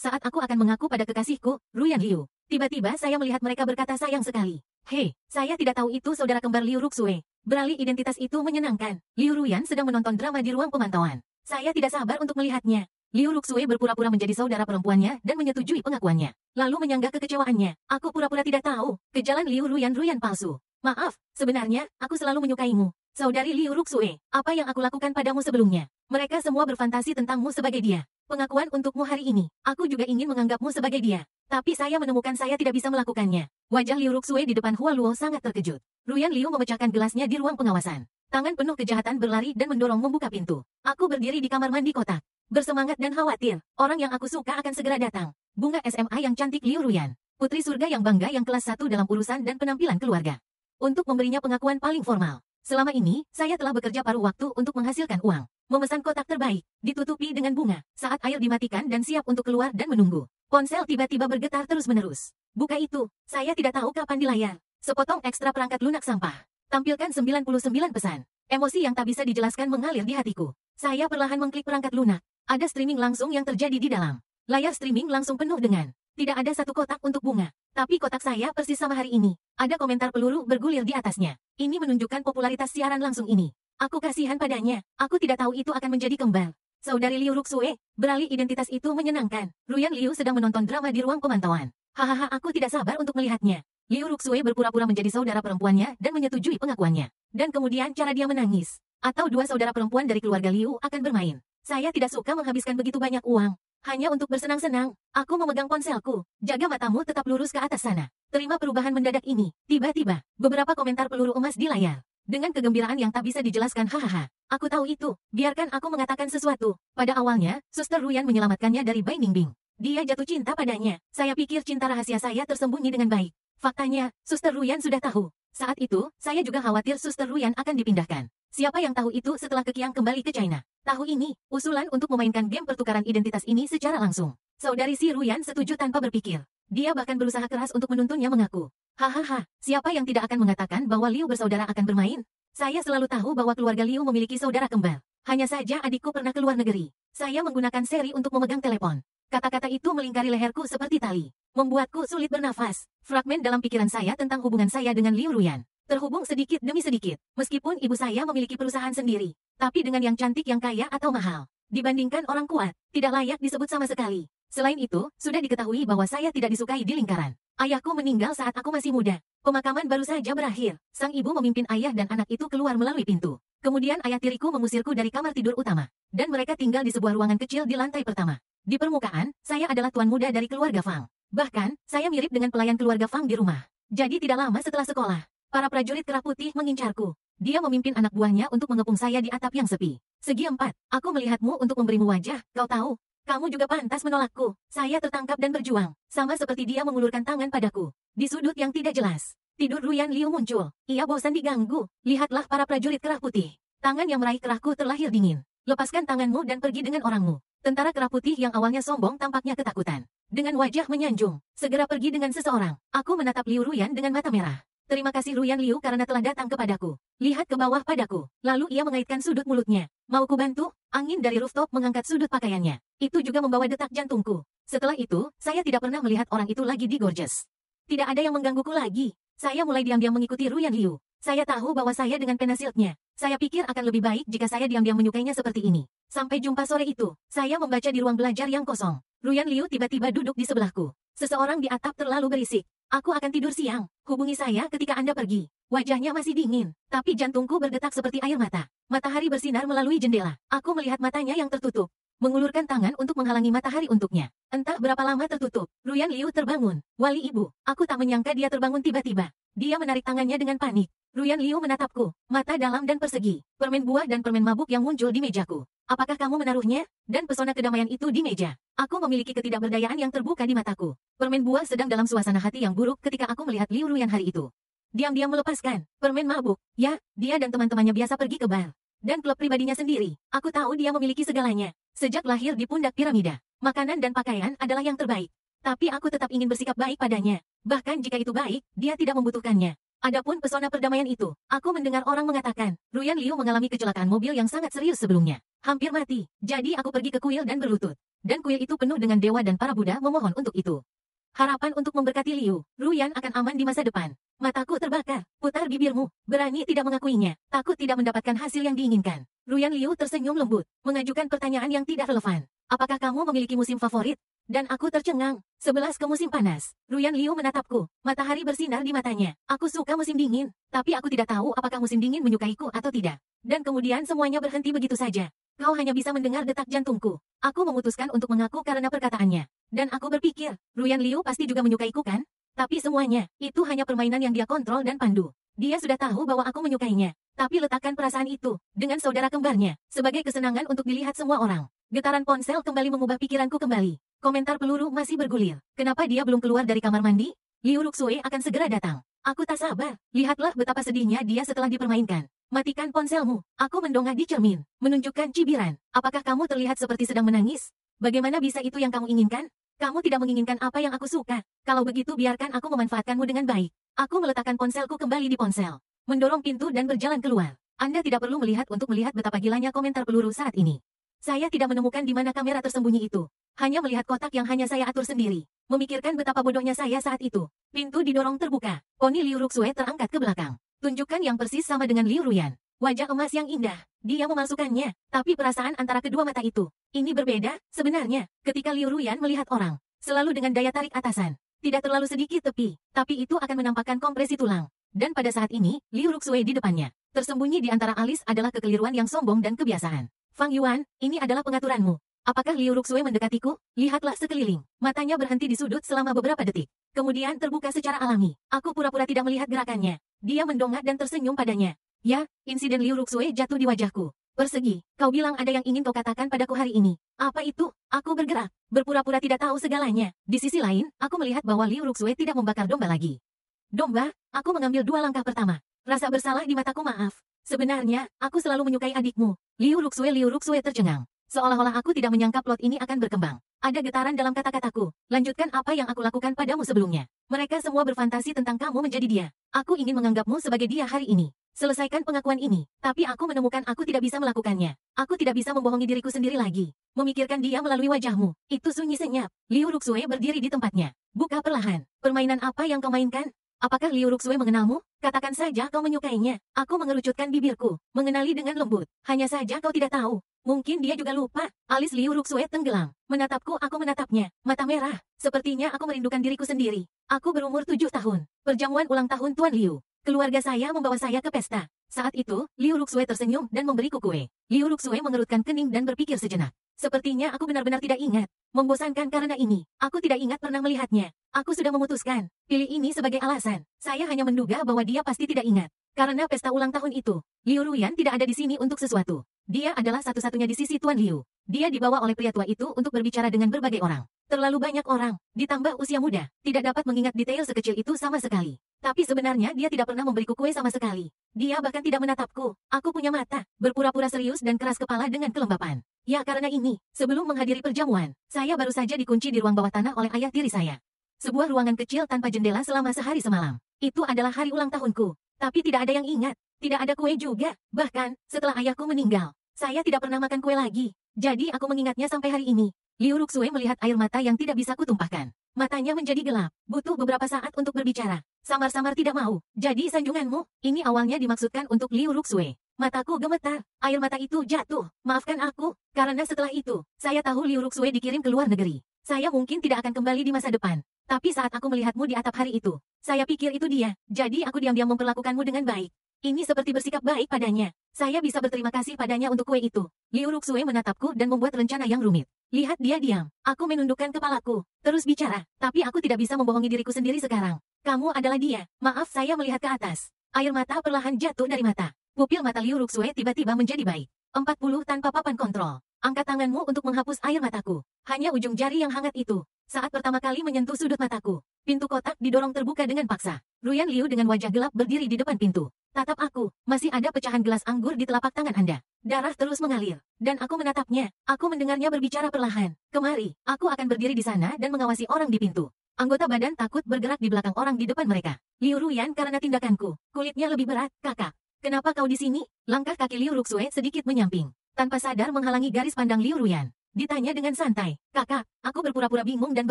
saat aku akan mengaku pada kekasihku, Ruyan Liu. Tiba-tiba saya melihat mereka berkata sayang sekali. Hei, saya tidak tahu itu saudara kembar Liu Ruxue. Beralih identitas itu menyenangkan. Liu Ruyan sedang menonton drama di ruang pemantauan. Saya tidak sabar untuk melihatnya. Liu Ruxue berpura-pura menjadi saudara perempuannya dan menyetujui pengakuannya. Lalu menyanggah kekecewaannya. Aku pura-pura tidak tahu. Kejalan Liu Ruyan palsu. Maaf, sebenarnya, aku selalu menyukaimu. Saudari Liu Ruxue, apa yang aku lakukan padamu sebelumnya? Mereka semua berfantasi tentangmu sebagai dia. Pengakuan untukmu hari ini. Aku juga ingin menganggapmu sebagai dia. Tapi saya menemukan saya tidak bisa melakukannya. Wajah Liu Ruxue di depan Hua Luo sangat terkejut. Ruyan Liu memecahkan gelasnya di ruang pengawasan. Tangan penuh kejahatan berlari dan mendorong membuka pintu. Aku berdiri di kamar mandi kotak. Bersemangat dan khawatir. Orang yang aku suka akan segera datang. Bunga SMA yang cantik Liu Ruyan. Putri surga yang bangga yang kelas 1 dalam urusan dan penampilan keluarga. Untuk memberinya pengakuan paling formal. Selama ini, saya telah bekerja paruh waktu untuk menghasilkan uang. Memesan kotak terbaik, ditutupi dengan bunga, saat air dimatikan dan siap untuk keluar dan menunggu. Ponsel tiba-tiba bergetar terus-menerus. Buka itu, saya tidak tahu kapan di layar. Sepotong ekstra perangkat lunak sampah. Tampilkan 99 pesan. Emosi yang tak bisa dijelaskan mengalir di hatiku. Saya perlahan mengklik perangkat lunak. Ada streaming langsung yang terjadi di dalam. Layar streaming langsung penuh dengan. Tidak ada satu kotak untuk bunga. Tapi kotak saya persis sama hari ini. Ada komentar peluru bergulir di atasnya. Ini menunjukkan popularitas siaran langsung ini. Aku kasihan padanya. Aku tidak tahu itu akan menjadi kembal. Saudari Liu Ruxue, beralih identitas itu menyenangkan. Ruyan Liu sedang menonton drama di ruang pemantauan. Hahaha, aku tidak sabar untuk melihatnya. Liu Ruxue berpura-pura menjadi saudara perempuannya dan menyetujui pengakuannya. Dan kemudian cara dia menangis. Atau dua saudara perempuan dari keluarga Liu akan bermain. Saya tidak suka menghabiskan begitu banyak uang. Hanya untuk bersenang-senang. Aku memegang ponselku. Jaga matamu tetap lurus ke atas sana. Terima perubahan mendadak ini. Tiba-tiba, beberapa komentar peluru emas di layar. Dengan kegembiraan yang tak bisa dijelaskan, hahaha. Aku tahu itu. Biarkan aku mengatakan sesuatu. Pada awalnya, Suster Ruyan menyelamatkannya dari Bai Ningbing. Dia jatuh cinta padanya. Saya pikir cinta rahasia saya tersembunyi dengan baik. Faktanya, Suster Ruyan sudah tahu. Saat itu, saya juga khawatir Suster Ruyan akan dipindahkan. Siapa yang tahu itu setelah Keqiang kembali ke China? Tahu ini, usulan untuk memainkan game pertukaran identitas ini secara langsung. Saudari si Ruyan setuju tanpa berpikir. Dia bahkan berusaha keras untuk menuntunnya mengaku. Hahaha, siapa yang tidak akan mengatakan bahwa Liu bersaudara akan bermain? Saya selalu tahu bahwa keluarga Liu memiliki saudara kembar. Hanya saja adikku pernah keluar negeri. Saya menggunakan seri untuk memegang telepon. Kata-kata itu melingkari leherku seperti tali. Membuatku sulit bernafas. Fragmen dalam pikiran saya tentang hubungan saya dengan Liu Ruyan. Terhubung sedikit demi sedikit. Meskipun ibu saya memiliki perusahaan sendiri. Tapi dengan yang cantik yang kaya atau mahal. Dibandingkan orang kuat, tidak layak disebut sama sekali. Selain itu, sudah diketahui bahwa saya tidak disukai di lingkaran. Ayahku meninggal saat aku masih muda. Pemakaman baru saja berakhir. Sang ibu memimpin ayah dan anak itu keluar melalui pintu. Kemudian ayah tiriku mengusirku dari kamar tidur utama. Dan mereka tinggal di sebuah ruangan kecil di lantai pertama. Di permukaan, saya adalah tuan muda dari keluarga Fang. Bahkan, saya mirip dengan pelayan keluarga Fang di rumah. Jadi tidak lama setelah sekolah, para prajurit kerah putih mengincarku. Dia memimpin anak buahnya untuk mengepung saya di atap yang sepi. Segi 4, aku melihatmu untuk memberimu wajah, kau tahu. Kamu juga pantas menolakku. Saya tertangkap dan berjuang. Sama seperti dia mengulurkan tangan padaku. Di sudut yang tidak jelas. Tidur Ruyan Liu muncul. Ia bosan diganggu. Lihatlah para prajurit kerah putih. Tangan yang meraih kerahku terlahir dingin. Lepaskan tanganmu dan pergi dengan orangmu. Tentara kerah putih yang awalnya sombong tampaknya ketakutan. Dengan wajah menyanjung. Segera pergi dengan seseorang. Aku menatap Liu Ruyan dengan mata merah. Terima kasih Ruyan Liu karena telah datang kepadaku. Lihat ke bawah padaku. Lalu ia mengaitkan sudut mulutnya. Mau ku bantu? Angin dari rooftop mengangkat sudut pakaiannya. Itu juga membawa detak jantungku. Setelah itu, saya tidak pernah melihat orang itu lagi di Gorgeous. Tidak ada yang menggangguku lagi. Saya mulai diam-diam mengikuti Ruyan Liu. Saya tahu bahwa saya dengan pena shieldnya. Saya pikir akan lebih baik jika saya diam-diam menyukainya seperti ini. Sampai jumpa sore itu. Saya membaca di ruang belajar yang kosong. Ruyan Liu tiba-tiba duduk di sebelahku. Seseorang di atap terlalu berisik. Aku akan tidur siang. Hubungi saya ketika Anda pergi. Wajahnya masih dingin, tapi jantungku berdetak seperti air mata. Matahari bersinar melalui jendela. Aku melihat matanya yang tertutup. Mengulurkan tangan untuk menghalangi matahari untuknya. Entah berapa lama tertutup. Ruyan Liu terbangun. Wali ibu, aku tak menyangka dia terbangun tiba-tiba. Dia menarik tangannya dengan panik. Ruyan Liu menatapku. Mata dalam dan persegi. Permen buah dan permen mabuk yang muncul di mejaku. Apakah kamu menaruhnya? Dan pesona kedamaian itu di meja. Aku memiliki ketidakberdayaan yang terbuka di mataku. Permen buah sedang dalam suasana hati yang buruk ketika aku melihat Liu Ruyan hari itu. Diam-diam melepaskan. Permen mabuk. Ya, dia dan teman-temannya biasa pergi ke bar. Dan klub pribadinya sendiri. Aku tahu dia memiliki segalanya. Sejak lahir di pundak piramida. Makanan dan pakaian adalah yang terbaik. Tapi aku tetap ingin bersikap baik padanya. Bahkan jika itu baik, dia tidak membutuhkannya. Adapun pesona perdamaian itu, aku mendengar orang mengatakan, Ruyan Liu mengalami kecelakaan mobil yang sangat serius sebelumnya. Hampir mati. Jadi aku pergi ke kuil dan berlutut. Dan kuil itu penuh dengan dewa dan para Buddha memohon untuk itu. Harapan untuk memberkati Liu, Ruyan akan aman di masa depan. Mataku terbakar. Putar bibirmu. Berani tidak mengakuinya. Takut tidak mendapatkan hasil yang diinginkan. Ruyan Liu tersenyum lembut, mengajukan pertanyaan yang tidak relevan. Apakah kamu memiliki musim favorit? Dan aku tercengang. 11 ke musim panas. Ruyan Liu menatapku. Matahari bersinar di matanya. Aku suka musim dingin. Tapi aku tidak tahu apakah musim dingin menyukaiku atau tidak. Dan kemudian semuanya berhenti begitu saja. Kau hanya bisa mendengar detak jantungku. Aku memutuskan untuk mengaku karena perkataannya. Dan aku berpikir, Ruyan Liu pasti juga menyukaiku kan? Tapi semuanya, itu hanya permainan yang dia kontrol dan pandu. Dia sudah tahu bahwa aku menyukainya. Tapi letakkan perasaan itu, dengan saudara kembarnya, sebagai kesenangan untuk dilihat semua orang. Getaran ponsel kembali mengubah pikiranku kembali. Komentar peluru masih bergulir. Kenapa dia belum keluar dari kamar mandi? Liu Ruxue akan segera datang. Aku tak sabar. Lihatlah betapa sedihnya dia setelah dipermainkan. Matikan ponselmu. Aku mendongak di cermin, menunjukkan cibiran. Apakah kamu terlihat seperti sedang menangis? Bagaimana bisa itu yang kamu inginkan? Kamu tidak menginginkan apa yang aku suka. Kalau begitu biarkan aku memanfaatkanmu dengan baik. Aku meletakkan ponselku kembali di ponsel. Mendorong pintu dan berjalan keluar. Anda tidak perlu melihat untuk melihat betapa gilanya komentar peluru saat ini. Saya tidak menemukan di mana kamera tersembunyi itu. Hanya melihat kotak yang hanya saya atur sendiri. Memikirkan betapa bodohnya saya saat itu. Pintu didorong terbuka. Poni Liu Ruxue terangkat ke belakang. Tunjukkan yang persis sama dengan Liu Ruyan. Wajah emas yang indah. Dia memalsukannya. Tapi perasaan antara kedua mata itu. Ini berbeda, sebenarnya. Ketika Liu Ruyan melihat orang. Selalu dengan daya tarik atasan. Tidak terlalu sedikit tepi. Tapi itu akan menampakkan kompresi tulang. Dan pada saat ini, Liu Ruxue di depannya. Tersembunyi di antara alis adalah kekeliruan yang sombong dan kebiasaan. Fang Yuan, ini adalah pengaturanmu. Apakah Liu Ruxue mendekatiku? Lihatlah sekeliling. Matanya berhenti di sudut selama beberapa detik. Kemudian terbuka secara alami. Aku pura-pura tidak melihat gerakannya. Dia mendongak dan tersenyum padanya. Ya, insiden Liu Ruxue jatuh di wajahku. Persegi, kau bilang ada yang ingin kau katakan padaku hari ini. Apa itu? Aku bergerak. Berpura-pura tidak tahu segalanya. Di sisi lain, aku melihat bahwa Liu Ruxue tidak membakar domba lagi. Domba? Aku mengambil 2 langkah pertama. Rasa bersalah di mataku maaf. Sebenarnya, aku selalu menyukai adikmu. Liu Ruxue tercengang. Seolah-olah aku tidak menyangka plot ini akan berkembang. Ada getaran dalam kata-kataku. Lanjutkan apa yang aku lakukan padamu sebelumnya. Mereka semua berfantasi tentang kamu menjadi dia. Aku ingin menganggapmu sebagai dia hari ini. Selesaikan pengakuan ini. Tapi aku menemukan aku tidak bisa melakukannya. Aku tidak bisa membohongi diriku sendiri lagi. Memikirkan dia melalui wajahmu. Itu sunyi senyap. Liu Ruxue berdiri di tempatnya. Buka perlahan. Permainan apa yang kau mainkan? Apakah Liu Ruxue mengenalmu? Katakan saja kau menyukainya. Aku mengerucutkan bibirku. Mengenali dengan lembut. Hanya saja kau tidak tahu. Mungkin dia juga lupa. Alis Liu Ruxue tenggelam. Menatapku, aku menatapnya. Mata merah. Sepertinya aku merindukan diriku sendiri. Aku berumur 7 tahun. Perjamuan ulang tahun Tuan Liu. Keluarga saya membawa saya ke pesta. Saat itu, Liu Ruxue tersenyum dan memberiku kue. Liu Ruxue mengerutkan kening dan berpikir sejenak. Sepertinya aku benar-benar tidak ingat. Membosankan karena ini. Aku tidak ingat pernah melihatnya. Aku sudah memutuskan. Pilih ini sebagai alasan. Saya hanya menduga bahwa dia pasti tidak ingat. Karena pesta ulang tahun itu, Liu Ruyan tidak ada di sini untuk sesuatu. Dia adalah satu-satunya di sisi Tuan Liu. Dia dibawa oleh pria tua itu untuk berbicara dengan berbagai orang. Terlalu banyak orang, ditambah usia muda, tidak dapat mengingat detail sekecil itu sama sekali. Tapi sebenarnya dia tidak pernah memberiku kue sama sekali. Dia bahkan tidak menatapku. Aku punya mata, berpura-pura serius dan keras kepala dengan kelembapan. Ya karena ini, sebelum menghadiri perjamuan, saya baru saja dikunci di ruang bawah tanah oleh ayah tiri saya. Sebuah ruangan kecil tanpa jendela selama sehari semalam. Itu adalah hari ulang tahunku. Tapi tidak ada yang ingat. Tidak ada kue juga. Bahkan, setelah ayahku meninggal, saya tidak pernah makan kue lagi. Jadi aku mengingatnya sampai hari ini. Liu Ruxue melihat air mata yang tidak bisa kutumpahkan. Matanya menjadi gelap. Butuh beberapa saat untuk berbicara. Samar-samar tidak mau. Jadi sanjunganmu, ini awalnya dimaksudkan untuk Liu Ruxue. Mataku gemetar. Air mata itu jatuh. Maafkan aku. Karena setelah itu, saya tahu Liu Ruxue dikirim ke luar negeri. Saya mungkin tidak akan kembali di masa depan. Tapi saat aku melihatmu di atap hari itu, saya pikir itu dia. Jadi aku diam-diam memperlakukanmu dengan baik. Ini seperti bersikap baik padanya. Saya bisa berterima kasih padanya untuk kue itu. Liu Ruxue menatapku dan membuat rencana yang rumit. Lihat dia diam. Aku menundukkan kepalaku. Terus bicara. Tapi aku tidak bisa membohongi diriku sendiri sekarang. Kamu adalah dia. Maaf saya melihat ke atas. Air mata perlahan jatuh dari mata. Pupil mata Liu Ruxue tiba-tiba menjadi baik. 40 tanpa papan kontrol. Angkat tanganmu untuk menghapus air mataku. Hanya ujung jari yang hangat itu. Saat pertama kali menyentuh sudut mataku, pintu kotak didorong terbuka dengan paksa. Ruyan Liu dengan wajah gelap berdiri di depan pintu. Tatap aku, masih ada pecahan gelas anggur di telapak tangan Anda. Darah terus mengalir, dan aku menatapnya. Aku mendengarnya berbicara perlahan. Kemari, aku akan berdiri di sana dan mengawasi orang di pintu. Anggota badan takut bergerak di belakang orang di depan mereka. Liu Ruyan karena tindakanku, kulitnya lebih berat, kakak. Kenapa kau di sini? Langkah kaki Liu Ruxue sedikit menyamping. Tanpa sadar menghalangi garis pandang Liu Ruyan. Ditanya dengan santai, kakak, aku berpura-pura bingung dan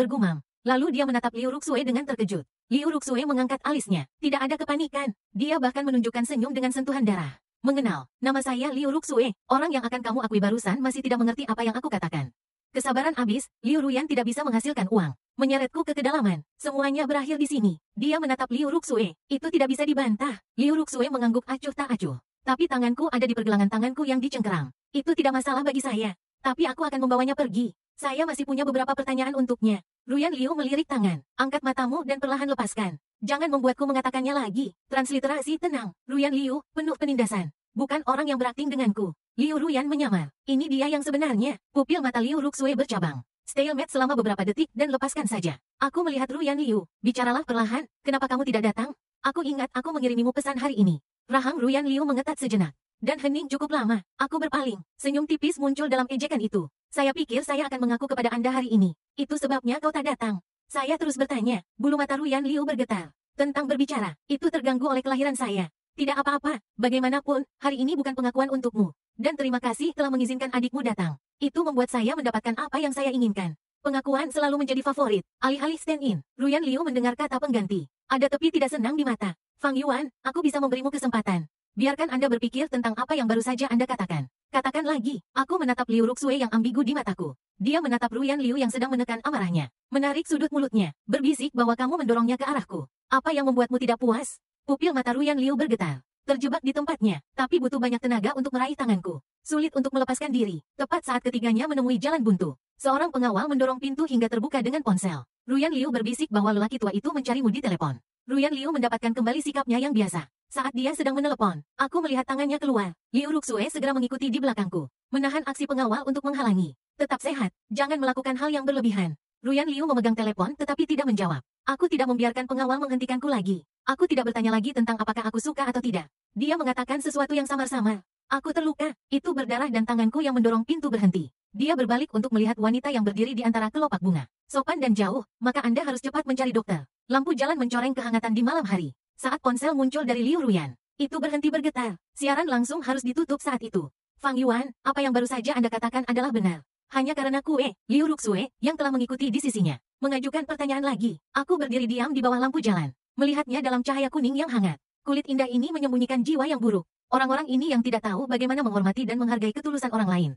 bergumam. Lalu dia menatap Liu Ruxue dengan terkejut. Liu Ruxue mengangkat alisnya. Tidak ada kepanikan. Dia bahkan menunjukkan senyum dengan sentuhan darah. Mengenal, nama saya Liu Ruxue. Orang yang akan kamu akui barusan masih tidak mengerti apa yang aku katakan. Kesabaran habis, Liu Ruyan tidak bisa menghasilkan uang. Menyeretku ke kedalaman. Semuanya berakhir di sini. Dia menatap Liu Ruxue. Itu tidak bisa dibantah. Liu Ruxue mengangguk acuh tak acuh. Tapi tanganku ada di pergelangan tanganku yang dicengkeram. Itu tidak masalah bagi saya. Tapi aku akan membawanya pergi. Saya masih punya beberapa pertanyaan untuknya. Ruyan Liu melirik tangan. Angkat matamu dan perlahan lepaskan. Jangan membuatku mengatakannya lagi. Transliterasi tenang. Ruyan Liu, penuh penindasan. Bukan orang yang berakting denganku. Liu Ruyan menyamar. Ini dia yang sebenarnya. Pupil mata Liu Ruxue bercabang. Stalemate selama beberapa detik dan lepaskan saja. Aku melihat Ruyan Liu. Bicaralah perlahan. Kenapa kamu tidak datang? Aku ingat aku mengirimimu pesan hari ini. Rahang Ruyan Liu mengetat sejenak. Dan hening cukup lama. Aku berpaling. Senyum tipis muncul dalam ejekan itu. Saya pikir saya akan mengaku kepada Anda hari ini. Itu sebabnya kau tak datang. Saya terus bertanya. Bulu mata Ruyan Liu bergetar. Tentang berbicara. Itu terganggu oleh kelahiran saya. Tidak apa-apa. Bagaimanapun, hari ini bukan pengakuan untukmu. Dan terima kasih telah mengizinkan adikmu datang. Itu membuat saya mendapatkan apa yang saya inginkan. Pengakuan selalu menjadi favorit. Alih-alih stand-in, Ruyan Liu mendengar kata pengganti. Ada tepi tidak senang di mata. Fang Yuan, aku bisa memberimu kesempatan. Biarkan Anda berpikir tentang apa yang baru saja Anda katakan. Katakan lagi. Aku menatap Liu Ruxue yang ambigu di mataku. Dia menatap Ruyan Liu yang sedang menekan amarahnya. Menarik sudut mulutnya. Berbisik bahwa kamu mendorongnya ke arahku. Apa yang membuatmu tidak puas? Pupil mata Ruyan Liu bergetar. Terjebak di tempatnya, tapi butuh banyak tenaga untuk meraih tanganku. Sulit untuk melepaskan diri. Tepat saat ketiganya menemui jalan buntu. Seorang pengawal mendorong pintu hingga terbuka dengan ponsel. Ruyan Liu berbisik bahwa lelaki tua itu mencarimu di telepon. Ruyan Liu mendapatkan kembali sikapnya yang biasa. Saat dia sedang menelepon, aku melihat tangannya keluar. Liu Ruxue segera mengikuti di belakangku. Menahan aksi pengawal untuk menghalangi. Tetap sehat, jangan melakukan hal yang berlebihan. Ruyan Liu memegang telepon tetapi tidak menjawab. Aku tidak membiarkan pengawal menghentikanku lagi. Aku tidak bertanya lagi tentang apakah aku suka atau tidak. Dia mengatakan sesuatu yang samar-samar. Aku terluka, itu berdarah dan tanganku yang mendorong pintu berhenti. Dia berbalik untuk melihat wanita yang berdiri di antara kelopak bunga. Sopan dan jauh, maka Anda harus cepat mencari dokter. Lampu jalan mencoreng kehangatan di malam hari. Saat ponsel muncul dari Liu Ruyan, itu berhenti bergetar. Siaran langsung harus ditutup saat itu. Fang Yuan, apa yang baru saja Anda katakan adalah benar. Hanya karena kue, Liu Ruxue, yang telah mengikuti di sisinya, mengajukan pertanyaan lagi. Aku berdiri diam di bawah lampu jalan. Melihatnya dalam cahaya kuning yang hangat. Kulit indah ini menyembunyikan jiwa yang buruk. Orang-orang ini yang tidak tahu bagaimana menghormati dan menghargai ketulusan orang lain.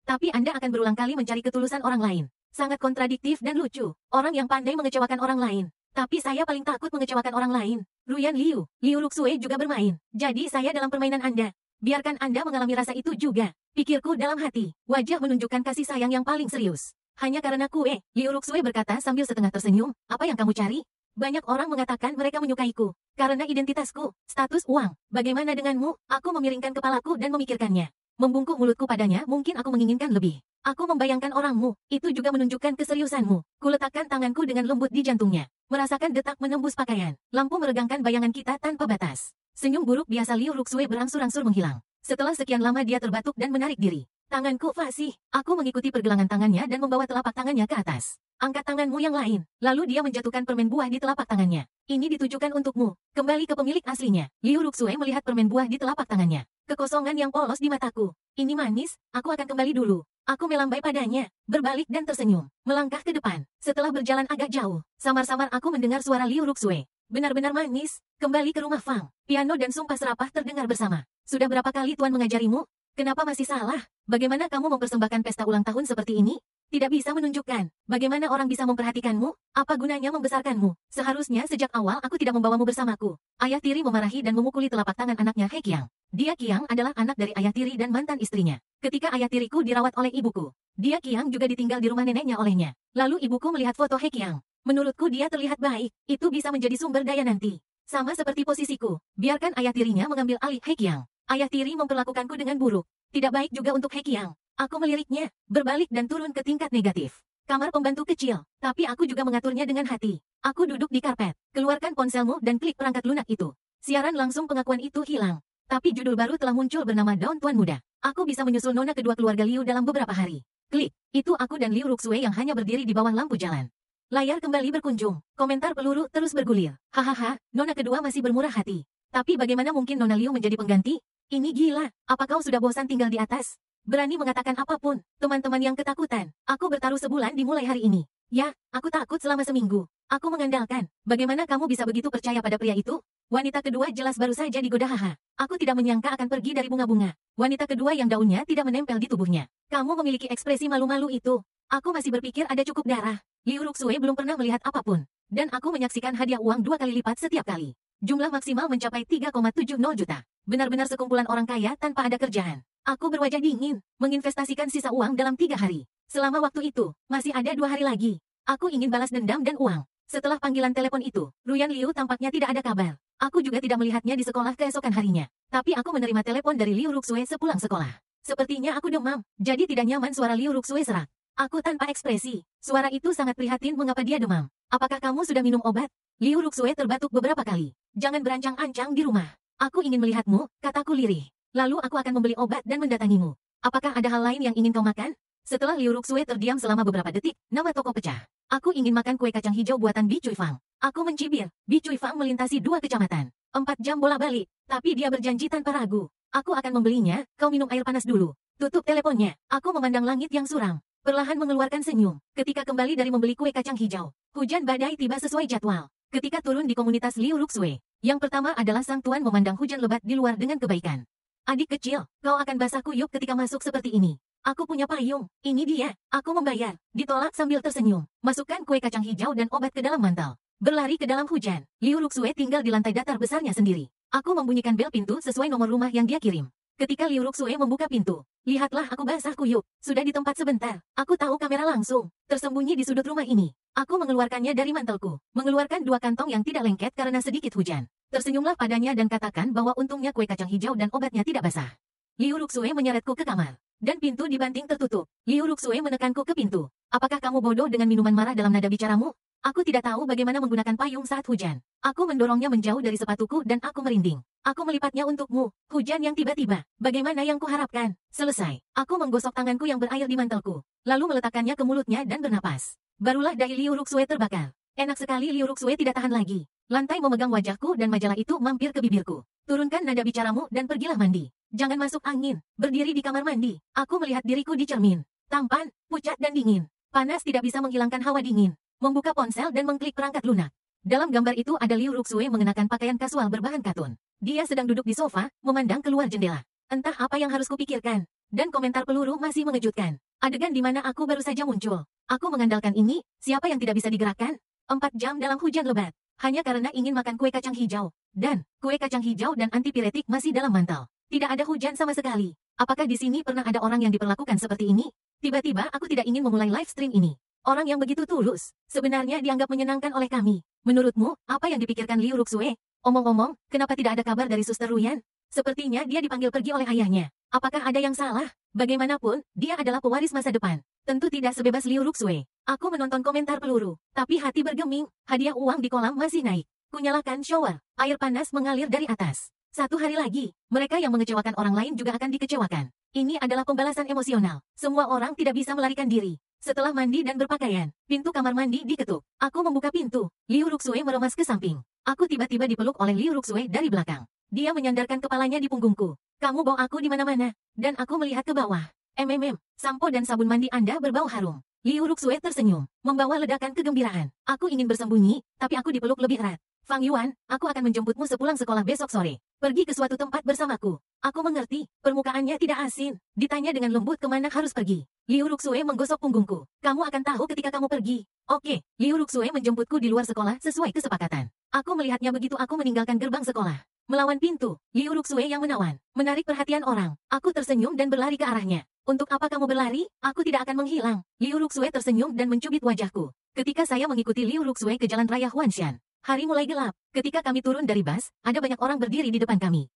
Tapi Anda akan berulang kali mencari ketulusan orang lain. Sangat kontradiktif dan lucu. Orang yang pandai mengecewakan orang lain. Tapi saya paling takut mengecewakan orang lain. Ruyan Liu, Liu Ruxue juga bermain. Jadi saya dalam permainan Anda. Biarkan Anda mengalami rasa itu juga. Pikirku dalam hati. Wajah menunjukkan kasih sayang yang paling serius. Hanya karena kue, Liu Ruxue berkata sambil setengah tersenyum, apa yang kamu cari? Banyak orang mengatakan mereka menyukaiku. Karena identitasku, status uang. Bagaimana denganmu? Aku memiringkan kepalaku dan memikirkannya. Membungkuk mulutku padanya, mungkin aku menginginkan lebih. Aku membayangkan orangmu, itu juga menunjukkan keseriusanmu. Kuletakkan tanganku dengan lembut di jantungnya. Merasakan detak menembus pakaian. Lampu meregangkan bayangan kita tanpa batas. Senyum buruk biasa Liu Ruxue berangsur-angsur menghilang. Setelah sekian lama dia terbatuk dan menarik diri. Tanganku fasih. Aku mengikuti pergelangan tangannya dan membawa telapak tangannya ke atas. Angkat tanganmu yang lain. Lalu dia menjatuhkan permen buah di telapak tangannya. Ini ditujukan untukmu. Kembali ke pemilik aslinya. Liu Ruxue melihat permen buah di telapak tangannya. Kekosongan yang polos di mataku. Ini manis, aku akan kembali dulu. Aku melambai padanya, berbalik dan tersenyum. Melangkah ke depan. Setelah berjalan agak jauh, samar-samar aku mendengar suara Liu Ruxue. Benar-benar manis. Kembali ke rumah Fang. Piano dan sumpah serapah terdengar bersama. Sudah berapa kali Tuan mengajarimu? Kenapa masih salah? Bagaimana kamu mempersembahkan pesta ulang tahun seperti ini? Tidak bisa menunjukkan bagaimana orang bisa memperhatikanmu, apa gunanya membesarkanmu. Seharusnya sejak awal aku tidak membawamu bersamaku. Ayah tiri memarahi dan memukuli telapak tangan anaknya He Qiang. Dia Qiang adalah anak dari ayah tiri dan mantan istrinya. Ketika ayah tiriku dirawat oleh ibuku, dia Qiang juga ditinggal di rumah neneknya olehnya. Lalu ibuku melihat foto He Qiang. Menurutku dia terlihat baik, itu bisa menjadi sumber daya nanti. Sama seperti posisiku, biarkan ayah tirinya mengambil alih He Qiang. Ayah tiri memperlakukanku dengan buruk. Tidak baik juga untuk He Qiang. Aku meliriknya, berbalik dan turun ke tingkat negatif. Kamar pembantu kecil, tapi aku juga mengaturnya dengan hati. Aku duduk di karpet, keluarkan ponselmu dan klik perangkat lunak itu. Siaran langsung pengakuan itu hilang. Tapi judul baru telah muncul bernama Daun Tuan Muda. Aku bisa menyusul nona kedua keluarga Liu dalam beberapa hari. Klik, itu aku dan Liu Ruxue yang hanya berdiri di bawah lampu jalan. Layar kembali berkunjung. Komentar peluru terus bergulir. Hahaha, nona kedua masih bermurah hati. Tapi bagaimana mungkin Nona Liu menjadi pengganti? Ini gila. Apa kau sudah bosan tinggal di atas? Berani mengatakan apapun. Teman-teman yang ketakutan. Aku bertaruh sebulan dimulai hari ini. Ya, aku takut selama seminggu. Aku mengandalkan. Bagaimana kamu bisa begitu percaya pada pria itu? Wanita kedua jelas baru saja digoda. Haha. Aku tidak menyangka akan pergi dari bunga-bunga. Wanita kedua yang daunnya tidak menempel di tubuhnya. Kamu memiliki ekspresi malu-malu itu. Aku masih berpikir ada cukup darah. Liu Ruxue belum pernah melihat apapun. Dan aku menyaksikan hadiah uang 2 kali lipat setiap kali. Jumlah maksimal mencapai 3,70 juta. Benar-benar sekumpulan orang kaya tanpa ada kerjaan. Aku berwajah dingin, menginvestasikan sisa uang dalam 3 hari. Selama waktu itu, masih ada 2 hari lagi. Aku ingin balas dendam dan uang. Setelah panggilan telepon itu, Ruyan Liu tampaknya tidak ada kabar. Aku juga tidak melihatnya di sekolah keesokan harinya. Tapi aku menerima telepon dari Liu Ruxue sepulang sekolah. Sepertinya aku demam, jadi tidak nyaman suara Liu Ruxue serak. Aku tanpa ekspresi. Suara itu sangat prihatin mengapa dia demam. Apakah kamu sudah minum obat? Liu Ruxue terbatuk beberapa kali. Jangan berancang-ancang di rumah. Aku ingin melihatmu, kataku lirih. Lalu aku akan membeli obat dan mendatangimu. Apakah ada hal lain yang ingin kau makan? Setelah Liu Ruxue terdiam selama beberapa detik, nama toko pecah. Aku ingin makan kue kacang hijau buatan Bi Cui Fang. Aku mencibir. Bi Cui Fang melintasi 2 kecamatan. 4 jam bola-balik. Tapi dia berjanji tanpa ragu. Aku akan membelinya, kau minum air panas dulu. Tutup teleponnya. Aku memandang langit yang suram. Perlahan mengeluarkan senyum. Ketika kembali dari membeli kue kacang hijau, hujan badai tiba sesuai jadwal. Ketika turun di komunitas Liu Ruxue, yang pertama adalah sang tuan memandang hujan lebat di luar dengan kebaikan. Adik kecil, kau akan basah kuyup ketika masuk seperti ini. Aku punya payung. Ini dia. Aku membayar. Ditolak sambil tersenyum. Masukkan kue kacang hijau dan obat ke dalam mantel. Berlari ke dalam hujan. Liu Ruxue tinggal di lantai datar besarnya sendiri. Aku membunyikan bel pintu sesuai nomor rumah yang dia kirim. Ketika Liu Ruxue membuka pintu, lihatlah aku basah kuyup. Sudah di tempat sebentar. Aku tahu kamera langsung. Tersembunyi di sudut rumah ini. Aku mengeluarkannya dari mantelku. Mengeluarkan 2 kantong yang tidak lengket karena sedikit hujan. Tersenyumlah padanya dan katakan bahwa untungnya kue kacang hijau dan obatnya tidak basah. Liu Ruxue menyeretku ke kamar. Dan pintu dibanting tertutup. Liu Ruxue menekanku ke pintu. Apakah kamu bodoh dengan minuman marah dalam nada bicaramu? Aku tidak tahu bagaimana menggunakan payung saat hujan. Aku mendorongnya menjauh dari sepatuku dan aku merinding. Aku melipatnya untukmu. Hujan yang tiba-tiba. Bagaimana yang kuharapkan? Selesai. Aku menggosok tanganku yang berair di mantelku. Lalu meletakkannya ke mulutnya dan bernapas. Barulah dahi Liu Ruxue terbakar. Enak sekali. Liu Ruxue tidak tahan lagi. Lantai memegang wajahku dan majalah itu mampir ke bibirku. Turunkan nada bicaramu dan pergilah mandi. Jangan masuk angin. Berdiri di kamar mandi. Aku melihat diriku di cermin. Tampan, pucat dan dingin. Panas tidak bisa menghilangkan hawa dingin. Membuka ponsel dan mengklik perangkat lunak. Dalam gambar itu ada Liu Ruxue mengenakan pakaian kasual berbahan katun. Dia sedang duduk di sofa, memandang keluar jendela. Entah apa yang harus kupikirkan. Dan komentar peluru masih mengejutkan. Adegan di mana aku baru saja muncul. Aku mengandalkan ini, siapa yang tidak bisa digerakkan? 4 jam dalam hujan lebat. Hanya karena ingin makan kue kacang hijau. Dan, kue kacang hijau dan antipiretik masih dalam mantel. Tidak ada hujan sama sekali. Apakah di sini pernah ada orang yang diperlakukan seperti ini? Tiba-tiba aku tidak ingin memulai live stream ini. Orang yang begitu tulus, sebenarnya dianggap menyenangkan oleh kami. Menurutmu, apa yang dipikirkan Liu Ruxue? Omong-omong, kenapa tidak ada kabar dari Suster Ruyan? Sepertinya dia dipanggil pergi oleh ayahnya. Apakah ada yang salah? Bagaimanapun, dia adalah pewaris masa depan. Tentu tidak sebebas Liu Ruxue. Aku menonton komentar peluru, tapi hati bergeming. Hadiah uang di kolam masih naik. Kunyalakan shower. Air panas mengalir dari atas. 1 hari lagi, mereka yang mengecewakan orang lain juga akan dikecewakan. Ini adalah pembalasan emosional. Semua orang tidak bisa melarikan diri. Setelah mandi dan berpakaian, pintu kamar mandi diketuk. Aku membuka pintu. Liu Ruxue meremas ke samping. Aku tiba-tiba dipeluk oleh Liu Ruxue dari belakang. Dia menyandarkan kepalanya di punggungku. Kamu bawa aku di mana-mana. Dan aku melihat ke bawah. Sampo dan sabun mandi Anda berbau harum. Liu Ruxue tersenyum, membawa ledakan kegembiraan. Aku ingin bersembunyi, tapi aku dipeluk lebih erat. Fang Yuan, aku akan menjemputmu sepulang sekolah besok sore. Pergi ke suatu tempat bersamaku. Aku mengerti, permukaannya tidak asin. Ditanya dengan lembut kemana harus pergi. Liu Ruxue menggosok punggungku. Kamu akan tahu ketika kamu pergi. Oke, Liu Ruxue menjemputku di luar sekolah sesuai kesepakatan. Aku melihatnya begitu aku meninggalkan gerbang sekolah. Melawan pintu, Liu Ruxue yang menawan, menarik perhatian orang. Aku tersenyum dan berlari ke arahnya. Untuk apa kamu berlari? Aku tidak akan menghilang. Liu Ruxue tersenyum dan mencubit wajahku. Ketika saya mengikuti Liu Ruxue ke jalan raya Huanshan, hari mulai gelap. Ketika kami turun dari bus, ada banyak orang berdiri di depan kami.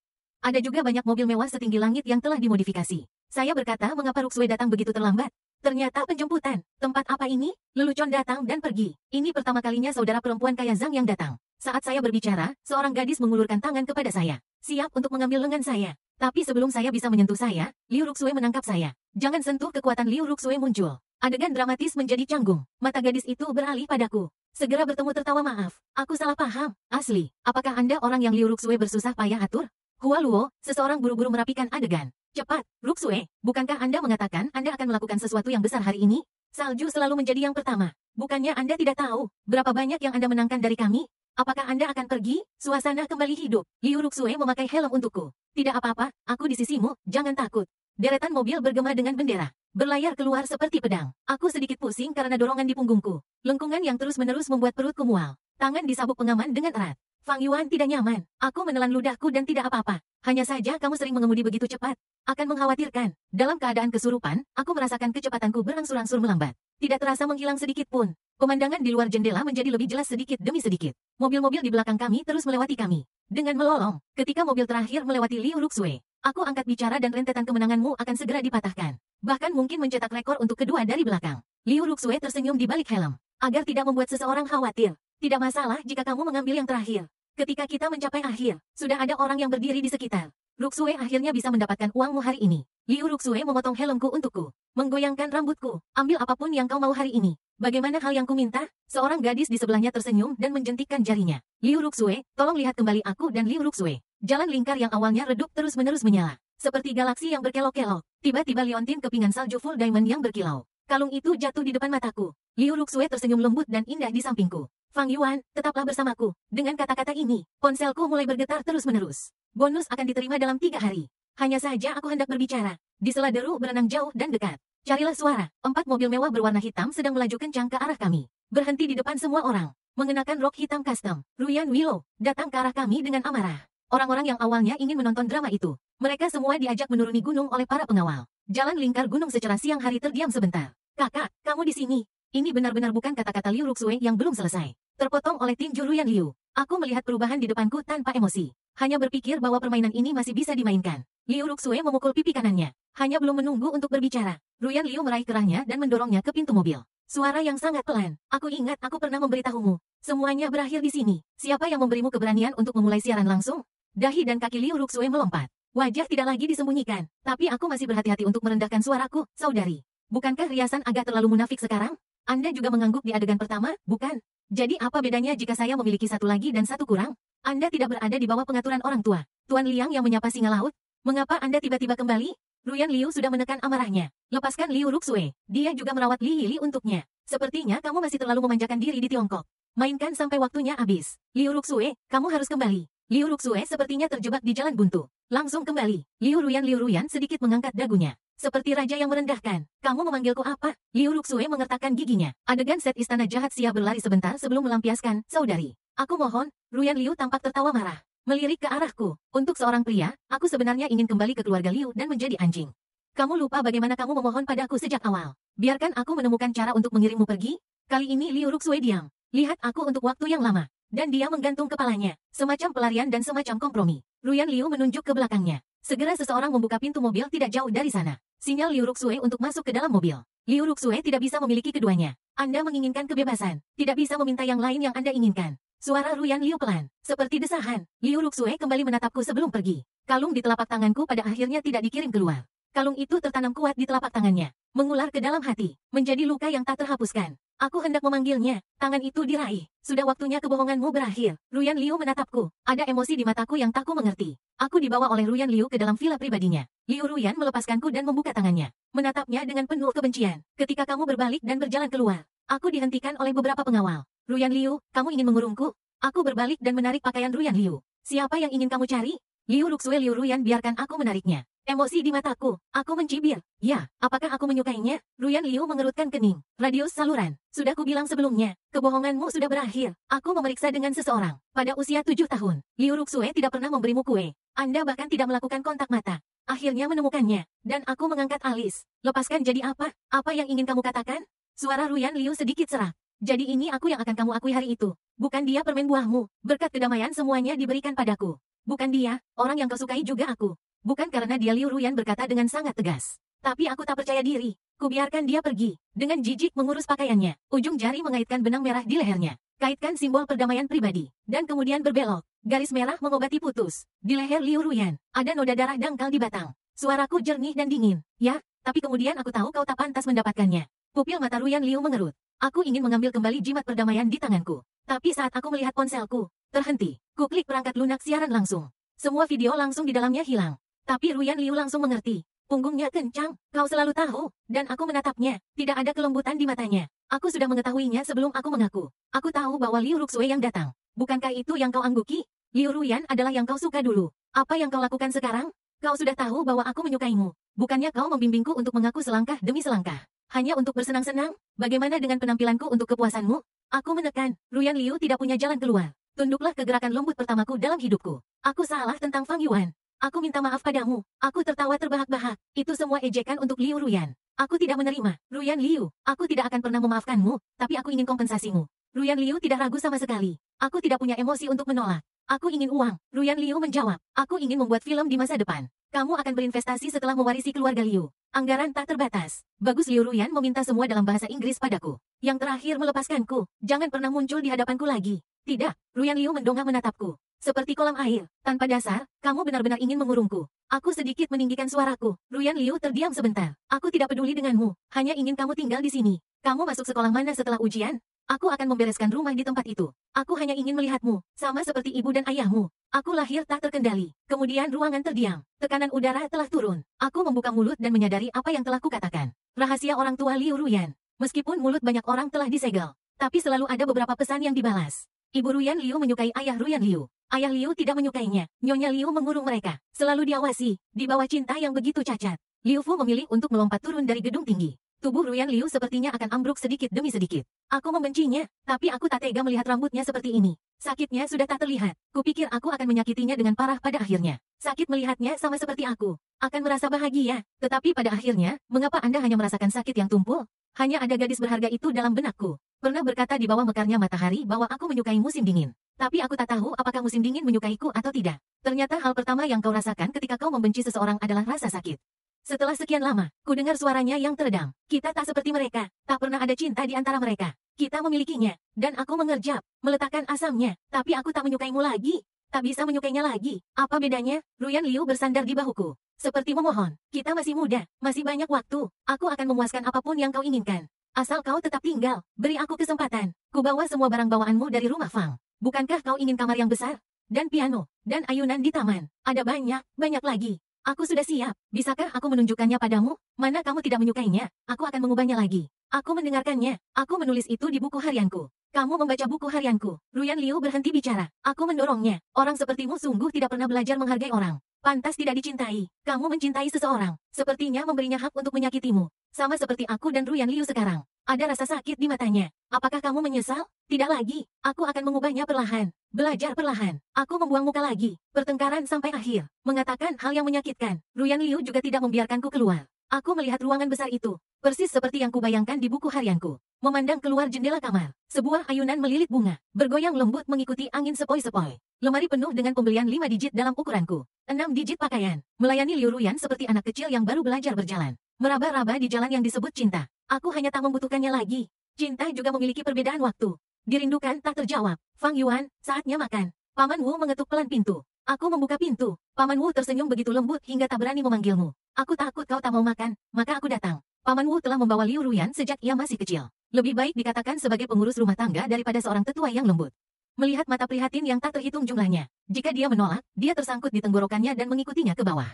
Ada juga banyak mobil mewah setinggi langit yang telah dimodifikasi. Saya berkata mengapa Ruxue datang begitu terlambat. Ternyata penjemputan. Tempat apa ini? Lelucon datang dan pergi. Ini pertama kalinya saudara perempuan kaya Zhang yang datang. Saat saya berbicara, seorang gadis mengulurkan tangan kepada saya. Siap untuk mengambil lengan saya. Tapi sebelum saya bisa menyentuh saya, Liu Ruxue menangkap saya. Jangan sentuh. Kekuatan Liu Ruxue muncul. Adegan dramatis menjadi canggung. Mata gadis itu beralih padaku. Segera bertemu tertawa maaf. Aku salah paham. Asli, apakah Anda orang yang Liu Ruxue bersusah payah atur? Hua Luo, seseorang buru-buru merapikan adegan. Cepat, Ruxue, bukankah Anda mengatakan Anda akan melakukan sesuatu yang besar hari ini? Salju selalu menjadi yang pertama. Bukannya Anda tidak tahu berapa banyak yang Anda menangkan dari kami? Apakah Anda akan pergi? Suasana kembali hidup. Liu Ruxue memakai helm untukku. Tidak apa-apa, aku di sisimu, jangan takut. Deretan mobil bergema dengan bendera. Berlayar keluar seperti pedang. Aku sedikit pusing karena dorongan di punggungku. Lengkungan yang terus-menerus membuat perutku mual. Tangan disabuk pengaman dengan erat. Fang Yuan tidak nyaman. Aku menelan ludahku dan tidak apa-apa. Hanya saja kamu sering mengemudi begitu cepat. Akan mengkhawatirkan. Dalam keadaan kesurupan, aku merasakan kecepatanku berangsur-angsur melambat. Tidak terasa menghilang sedikit pun. Pemandangan di luar jendela menjadi lebih jelas sedikit demi sedikit. Mobil-mobil di belakang kami terus melewati kami. Dengan melolong, ketika mobil terakhir melewati Liu Ruxue, aku angkat bicara dan rentetan kemenanganmu akan segera dipatahkan. Bahkan mungkin mencetak rekor untuk kedua dari belakang. Liu Ruxue tersenyum di balik helm. Agar tidak membuat seseorang khawatir. Tidak masalah jika kamu mengambil yang terakhir. Ketika kita mencapai akhir, sudah ada orang yang berdiri di sekitar. Ruxue akhirnya bisa mendapatkan uangmu hari ini. Liu Ruxue memotong helmku untukku. Menggoyangkan rambutku. Ambil apapun yang kau mau hari ini. Bagaimana hal yang kuminta? Seorang gadis di sebelahnya tersenyum dan menjentikkan jarinya. Liu Ruxue, tolong lihat kembali aku dan Liu Ruxue. Jalan lingkar yang awalnya redup terus-menerus menyala. Seperti galaksi yang berkelok-kelok. Tiba-tiba liontin kepingan salju full diamond yang berkilau. Kalung itu jatuh di depan mataku. Liu Ruxue tersenyum lembut dan indah di sampingku. Fang Yuan, tetaplah bersamaku. Dengan kata-kata ini, ponselku mulai bergetar terus-menerus. Bonus akan diterima dalam 3 hari. Hanya saja aku hendak berbicara. Di sela deru berenang jauh dan dekat. Carilah suara. 4 mobil mewah berwarna hitam sedang melaju kencang ke arah kami. Berhenti di depan semua orang. Mengenakan rok hitam custom. Ruyan Willow datang ke arah kami dengan amarah. Orang-orang yang awalnya ingin menonton drama itu. Mereka semua diajak menuruni gunung oleh para pengawal. Jalan lingkar gunung secerah siang hari terdiam sebentar. Kakak, kamu di sini. Ini benar-benar bukan kata-kata Liu Ruxue yang belum selesai. Terpotong oleh tinju Ruyan Liu. Aku melihat perubahan di depanku tanpa emosi. Hanya berpikir bahwa permainan ini masih bisa dimainkan. Liu Ruxue memukul pipi kanannya. Hanya belum menunggu untuk berbicara. Ruyan Liu meraih kerahnya dan mendorongnya ke pintu mobil. Suara yang sangat pelan. Aku ingat aku pernah memberitahumu. Semuanya berakhir di sini. Siapa yang memberimu keberanian untuk memulai siaran langsung? Dahi dan kaki Liu Ruxue melompat. Wajah tidak lagi disembunyikan. Tapi aku masih berhati-hati untuk merendahkan suaraku, saudari. Bukankah riasan agak terlalu munafik sekarang? Anda juga mengangguk di adegan pertama, bukan? Jadi apa bedanya jika saya memiliki satu lagi dan satu kurang? Anda tidak berada di bawah pengaturan orang tua. Tuan Liang yang menyapa singa laut. Mengapa Anda tiba-tiba kembali? Ruyan Liu sudah menekan amarahnya. Lepaskan Liu Ruxue. Dia juga merawat Li Yili untuknya. Sepertinya kamu masih terlalu memanjakan diri di Tiongkok. Mainkan sampai waktunya habis. Liu Ruxue, kamu harus kembali. Liu Ruxue sepertinya terjebak di jalan buntu. Langsung kembali. Liu Ruyan sedikit mengangkat dagunya. Seperti raja yang merendahkan. Kamu memanggilku apa? Liu Ruxue mengertakkan giginya. Adegan set istana jahat Sia berlari sebentar sebelum melampiaskan, saudari. Aku mohon. Ruyan Liu tampak tertawa marah. Melirik ke arahku. Untuk seorang pria, aku sebenarnya ingin kembali ke keluarga Liu dan menjadi anjing. Kamu lupa bagaimana kamu memohon padaku sejak awal. Biarkan aku menemukan cara untuk mengirimmu pergi. Kali ini Liu Ruxue diam. Lihat aku untuk waktu yang lama. Dan dia menggantung kepalanya. Semacam pelarian dan semacam kompromi. Ruyan Liu menunjuk ke belakangnya. Segera seseorang membuka pintu mobil tidak jauh dari sana. Sinyal Liu Ruxue untuk masuk ke dalam mobil. Liu Ruxue tidak bisa memiliki keduanya. Anda menginginkan kebebasan. Tidak bisa meminta yang lain yang Anda inginkan. Suara Ruyan Liu pelan, seperti desahan. Liu Ruxue kembali menatapku sebelum pergi. Kalung di telapak tanganku pada akhirnya tidak dikirim keluar. Kalung itu tertanam kuat di telapak tangannya. Mengular ke dalam hati. Menjadi luka yang tak terhapuskan. Aku hendak memanggilnya. Tangan itu diraih. Sudah waktunya kebohonganmu berakhir. Ruyan Liu menatapku. Ada emosi di mataku yang tak ku mengerti. Aku dibawa oleh Ruyan Liu ke dalam villa pribadinya. Liu Ruyan melepaskanku dan membuka tangannya. Menatapnya dengan penuh kebencian. Ketika kamu berbalik dan berjalan keluar. Aku dihentikan oleh beberapa pengawal. Ruyan Liu, kamu ingin mengurungku? Aku berbalik dan menarik pakaian Ruyan Liu. Siapa yang ingin kamu cari? Liu Ruxue Liu Ruyan biarkan aku menariknya. Emosi di mataku. Aku mencibir. Ya, apakah aku menyukainya? Ruyan Liu mengerutkan kening. Radius saluran. Sudah kubilang sebelumnya. Kebohonganmu sudah berakhir. Aku memeriksa dengan seseorang. Pada usia 7 tahun. Liu Ruxue tidak pernah memberimu kue. Anda bahkan tidak melakukan kontak mata. Akhirnya menemukannya. Dan aku mengangkat alis. Lepaskan jadi apa? Apa yang ingin kamu katakan? Suara Ruyan Liu sedikit serak. Jadi ini aku yang akan kamu akui hari itu. Bukan dia permen buahmu. Berkat kedamaian semuanya diberikan padaku. Bukan dia, orang yang kau sukai juga aku. Bukan karena dia. Liu Ruyan berkata dengan sangat tegas. Tapi aku tak percaya diri. Kubiarkan dia pergi. Dengan jijik mengurus pakaiannya. Ujung jari mengaitkan benang merah di lehernya. Kaitkan simbol perdamaian pribadi. Dan kemudian berbelok. Garis merah mengobati putus. Di leher Liu Ruyan, ada noda darah dangkal di batang. Suaraku jernih dan dingin. Ya, tapi kemudian aku tahu kau tak pantas mendapatkannya. Pupil mata Ruyan Liu mengerut. Aku ingin mengambil kembali jimat perdamaian di tanganku. Tapi saat aku melihat ponselku, terhenti. Kuklik perangkat lunak siaran langsung. Semua video langsung di dalamnya hilang. Tapi Ruyan Liu langsung mengerti. Punggungnya kencang, kau selalu tahu. Dan aku menatapnya, tidak ada kelembutan di matanya. Aku sudah mengetahuinya sebelum aku mengaku. Aku tahu bahwa Liu Ruxue yang datang. Bukankah itu yang kau angguki? Liu Ruyan adalah yang kau suka dulu. Apa yang kau lakukan sekarang? Kau sudah tahu bahwa aku menyukaimu. Bukannya kau membimbingku untuk mengaku selangkah demi selangkah. Hanya untuk bersenang-senang? Bagaimana dengan penampilanku untuk kepuasanmu? Aku menekan. Ruyan Liu tidak punya jalan keluar. Tunduklah ke gerakan lembut pertamaku dalam hidupku. Aku salah tentang Fang Yuan. Aku minta maaf padamu. Aku tertawa terbahak-bahak. Itu semua ejekan untuk Liu Ruyan. Aku tidak menerima. Ruyan Liu, aku tidak akan pernah memaafkanmu, tapi aku ingin kompensasimu. Ruyan Liu tidak ragu sama sekali. Aku tidak punya emosi untuk menolak. Aku ingin uang. Ruyan Liu menjawab. Aku ingin membuat film di masa depan. Kamu akan berinvestasi setelah mewarisi keluarga Liu. Anggaran tak terbatas. Bagus. Liu Ruyan meminta semua dalam bahasa Inggris padaku. Yang terakhir melepaskanku. Jangan pernah muncul di hadapanku lagi. Tidak. Ruyan Liu mendongak menatapku. Seperti kolam air, tanpa dasar, kamu benar-benar ingin mengurungku. Aku sedikit meninggikan suaraku. Ruyan Liu terdiam sebentar. Aku tidak peduli denganmu, hanya ingin kamu tinggal di sini. Kamu masuk sekolah mana setelah ujian? Aku akan membereskan rumah di tempat itu. Aku hanya ingin melihatmu, sama seperti ibu dan ayahmu. Aku lahir tak terkendali. Kemudian ruangan terdiam. Tekanan udara telah turun. Aku membuka mulut dan menyadari apa yang telah kukatakan. Rahasia orang tua Liu Ruyan. Meskipun mulut banyak orang telah disegel, tapi selalu ada beberapa pesan yang dibalas. Ibu Ruyan Liu menyukai ayah Ruyan Liu. Ayah Liu tidak menyukainya. Nyonya Liu mengurung mereka. Selalu diawasi. Di bawah cinta yang begitu cacat. Liu Fu memilih untuk melompat turun dari gedung tinggi. Tubuh Ruyan Liu sepertinya akan ambruk sedikit demi sedikit. Aku membencinya, tapi aku tak tega melihat rambutnya seperti ini. Sakitnya sudah tak terlihat. Kupikir aku akan menyakitinya dengan parah pada akhirnya. Sakit melihatnya sama seperti aku. Akan merasa bahagia. Tetapi pada akhirnya, mengapa Anda hanya merasakan sakit yang tumpul? Hanya ada gadis berharga itu dalam benakku. Pernah berkata di bawah mekarnya matahari bahwa aku menyukai musim dingin. Tapi aku tak tahu apakah musim dingin menyukaiku atau tidak. Ternyata hal pertama yang kau rasakan ketika kau membenci seseorang adalah rasa sakit. Setelah sekian lama, ku dengar suaranya yang teredam. Kita tak seperti mereka. Tak pernah ada cinta di antara mereka. Kita memilikinya. Dan aku mengerjap, meletakkan asamnya. Tapi aku tak menyukaimu lagi. Tak bisa menyukainya lagi. Apa bedanya? Ruyan Liu bersandar di bahuku. Seperti memohon. Kita masih muda. Masih banyak waktu. Aku akan memuaskan apapun yang kau inginkan. Asal kau tetap tinggal. Beri aku kesempatan. Ku bawa semua barang bawaanmu dari rumah Fang. Bukankah kau ingin kamar yang besar? Dan piano, dan ayunan di taman. Ada banyak, banyak lagi. Aku sudah siap. Bisakah aku menunjukkannya padamu? Mana kamu tidak menyukainya, aku akan mengubahnya lagi. Aku mendengarkannya. Aku menulis itu di buku harianku. Kamu membaca buku harianku. Ruyan Liu berhenti bicara. Aku mendorongnya. Orang sepertimu sungguh tidak pernah belajar menghargai orang. Pantas tidak dicintai. Kamu mencintai seseorang. Sepertinya memberinya hak untuk menyakitimu. Sama seperti aku dan Ruyan Liu sekarang. Ada rasa sakit di matanya. Apakah kamu menyesal? Tidak lagi. Aku akan mengubahnya perlahan. Belajar perlahan. Aku membuang muka lagi. Pertengkaran sampai akhir. Mengatakan hal yang menyakitkan. Ruyan Liu juga tidak membiarkanku keluar. Aku melihat ruangan besar itu. Persis seperti yang kubayangkan di buku harianku. Memandang keluar jendela kamar. Sebuah ayunan melilit bunga. Bergoyang lembut mengikuti angin sepoi-sepoi. Lemari penuh dengan pembelian 5 digit dalam ukuranku. 6 digit pakaian. Melayani Liu Ruyan seperti anak kecil yang baru belajar berjalan. Meraba-raba di jalan yang disebut cinta. Aku hanya tak membutuhkannya lagi. Cinta juga memiliki perbedaan waktu. Dirindukan tak terjawab. Fang Yuan, saatnya makan. Paman Wu mengetuk pelan pintu. Aku membuka pintu. Paman Wu tersenyum begitu lembut hingga tak berani memanggilmu. Aku takut kau tak mau makan, maka aku datang. Paman Wu telah membawa Liu Ruyan sejak ia masih kecil. Lebih baik dikatakan sebagai pengurus rumah tangga daripada seorang tetua yang lembut. Melihat mata prihatin yang tak terhitung jumlahnya. Jika dia menolak, dia tersangkut di tenggorokannya dan mengikutinya ke bawah.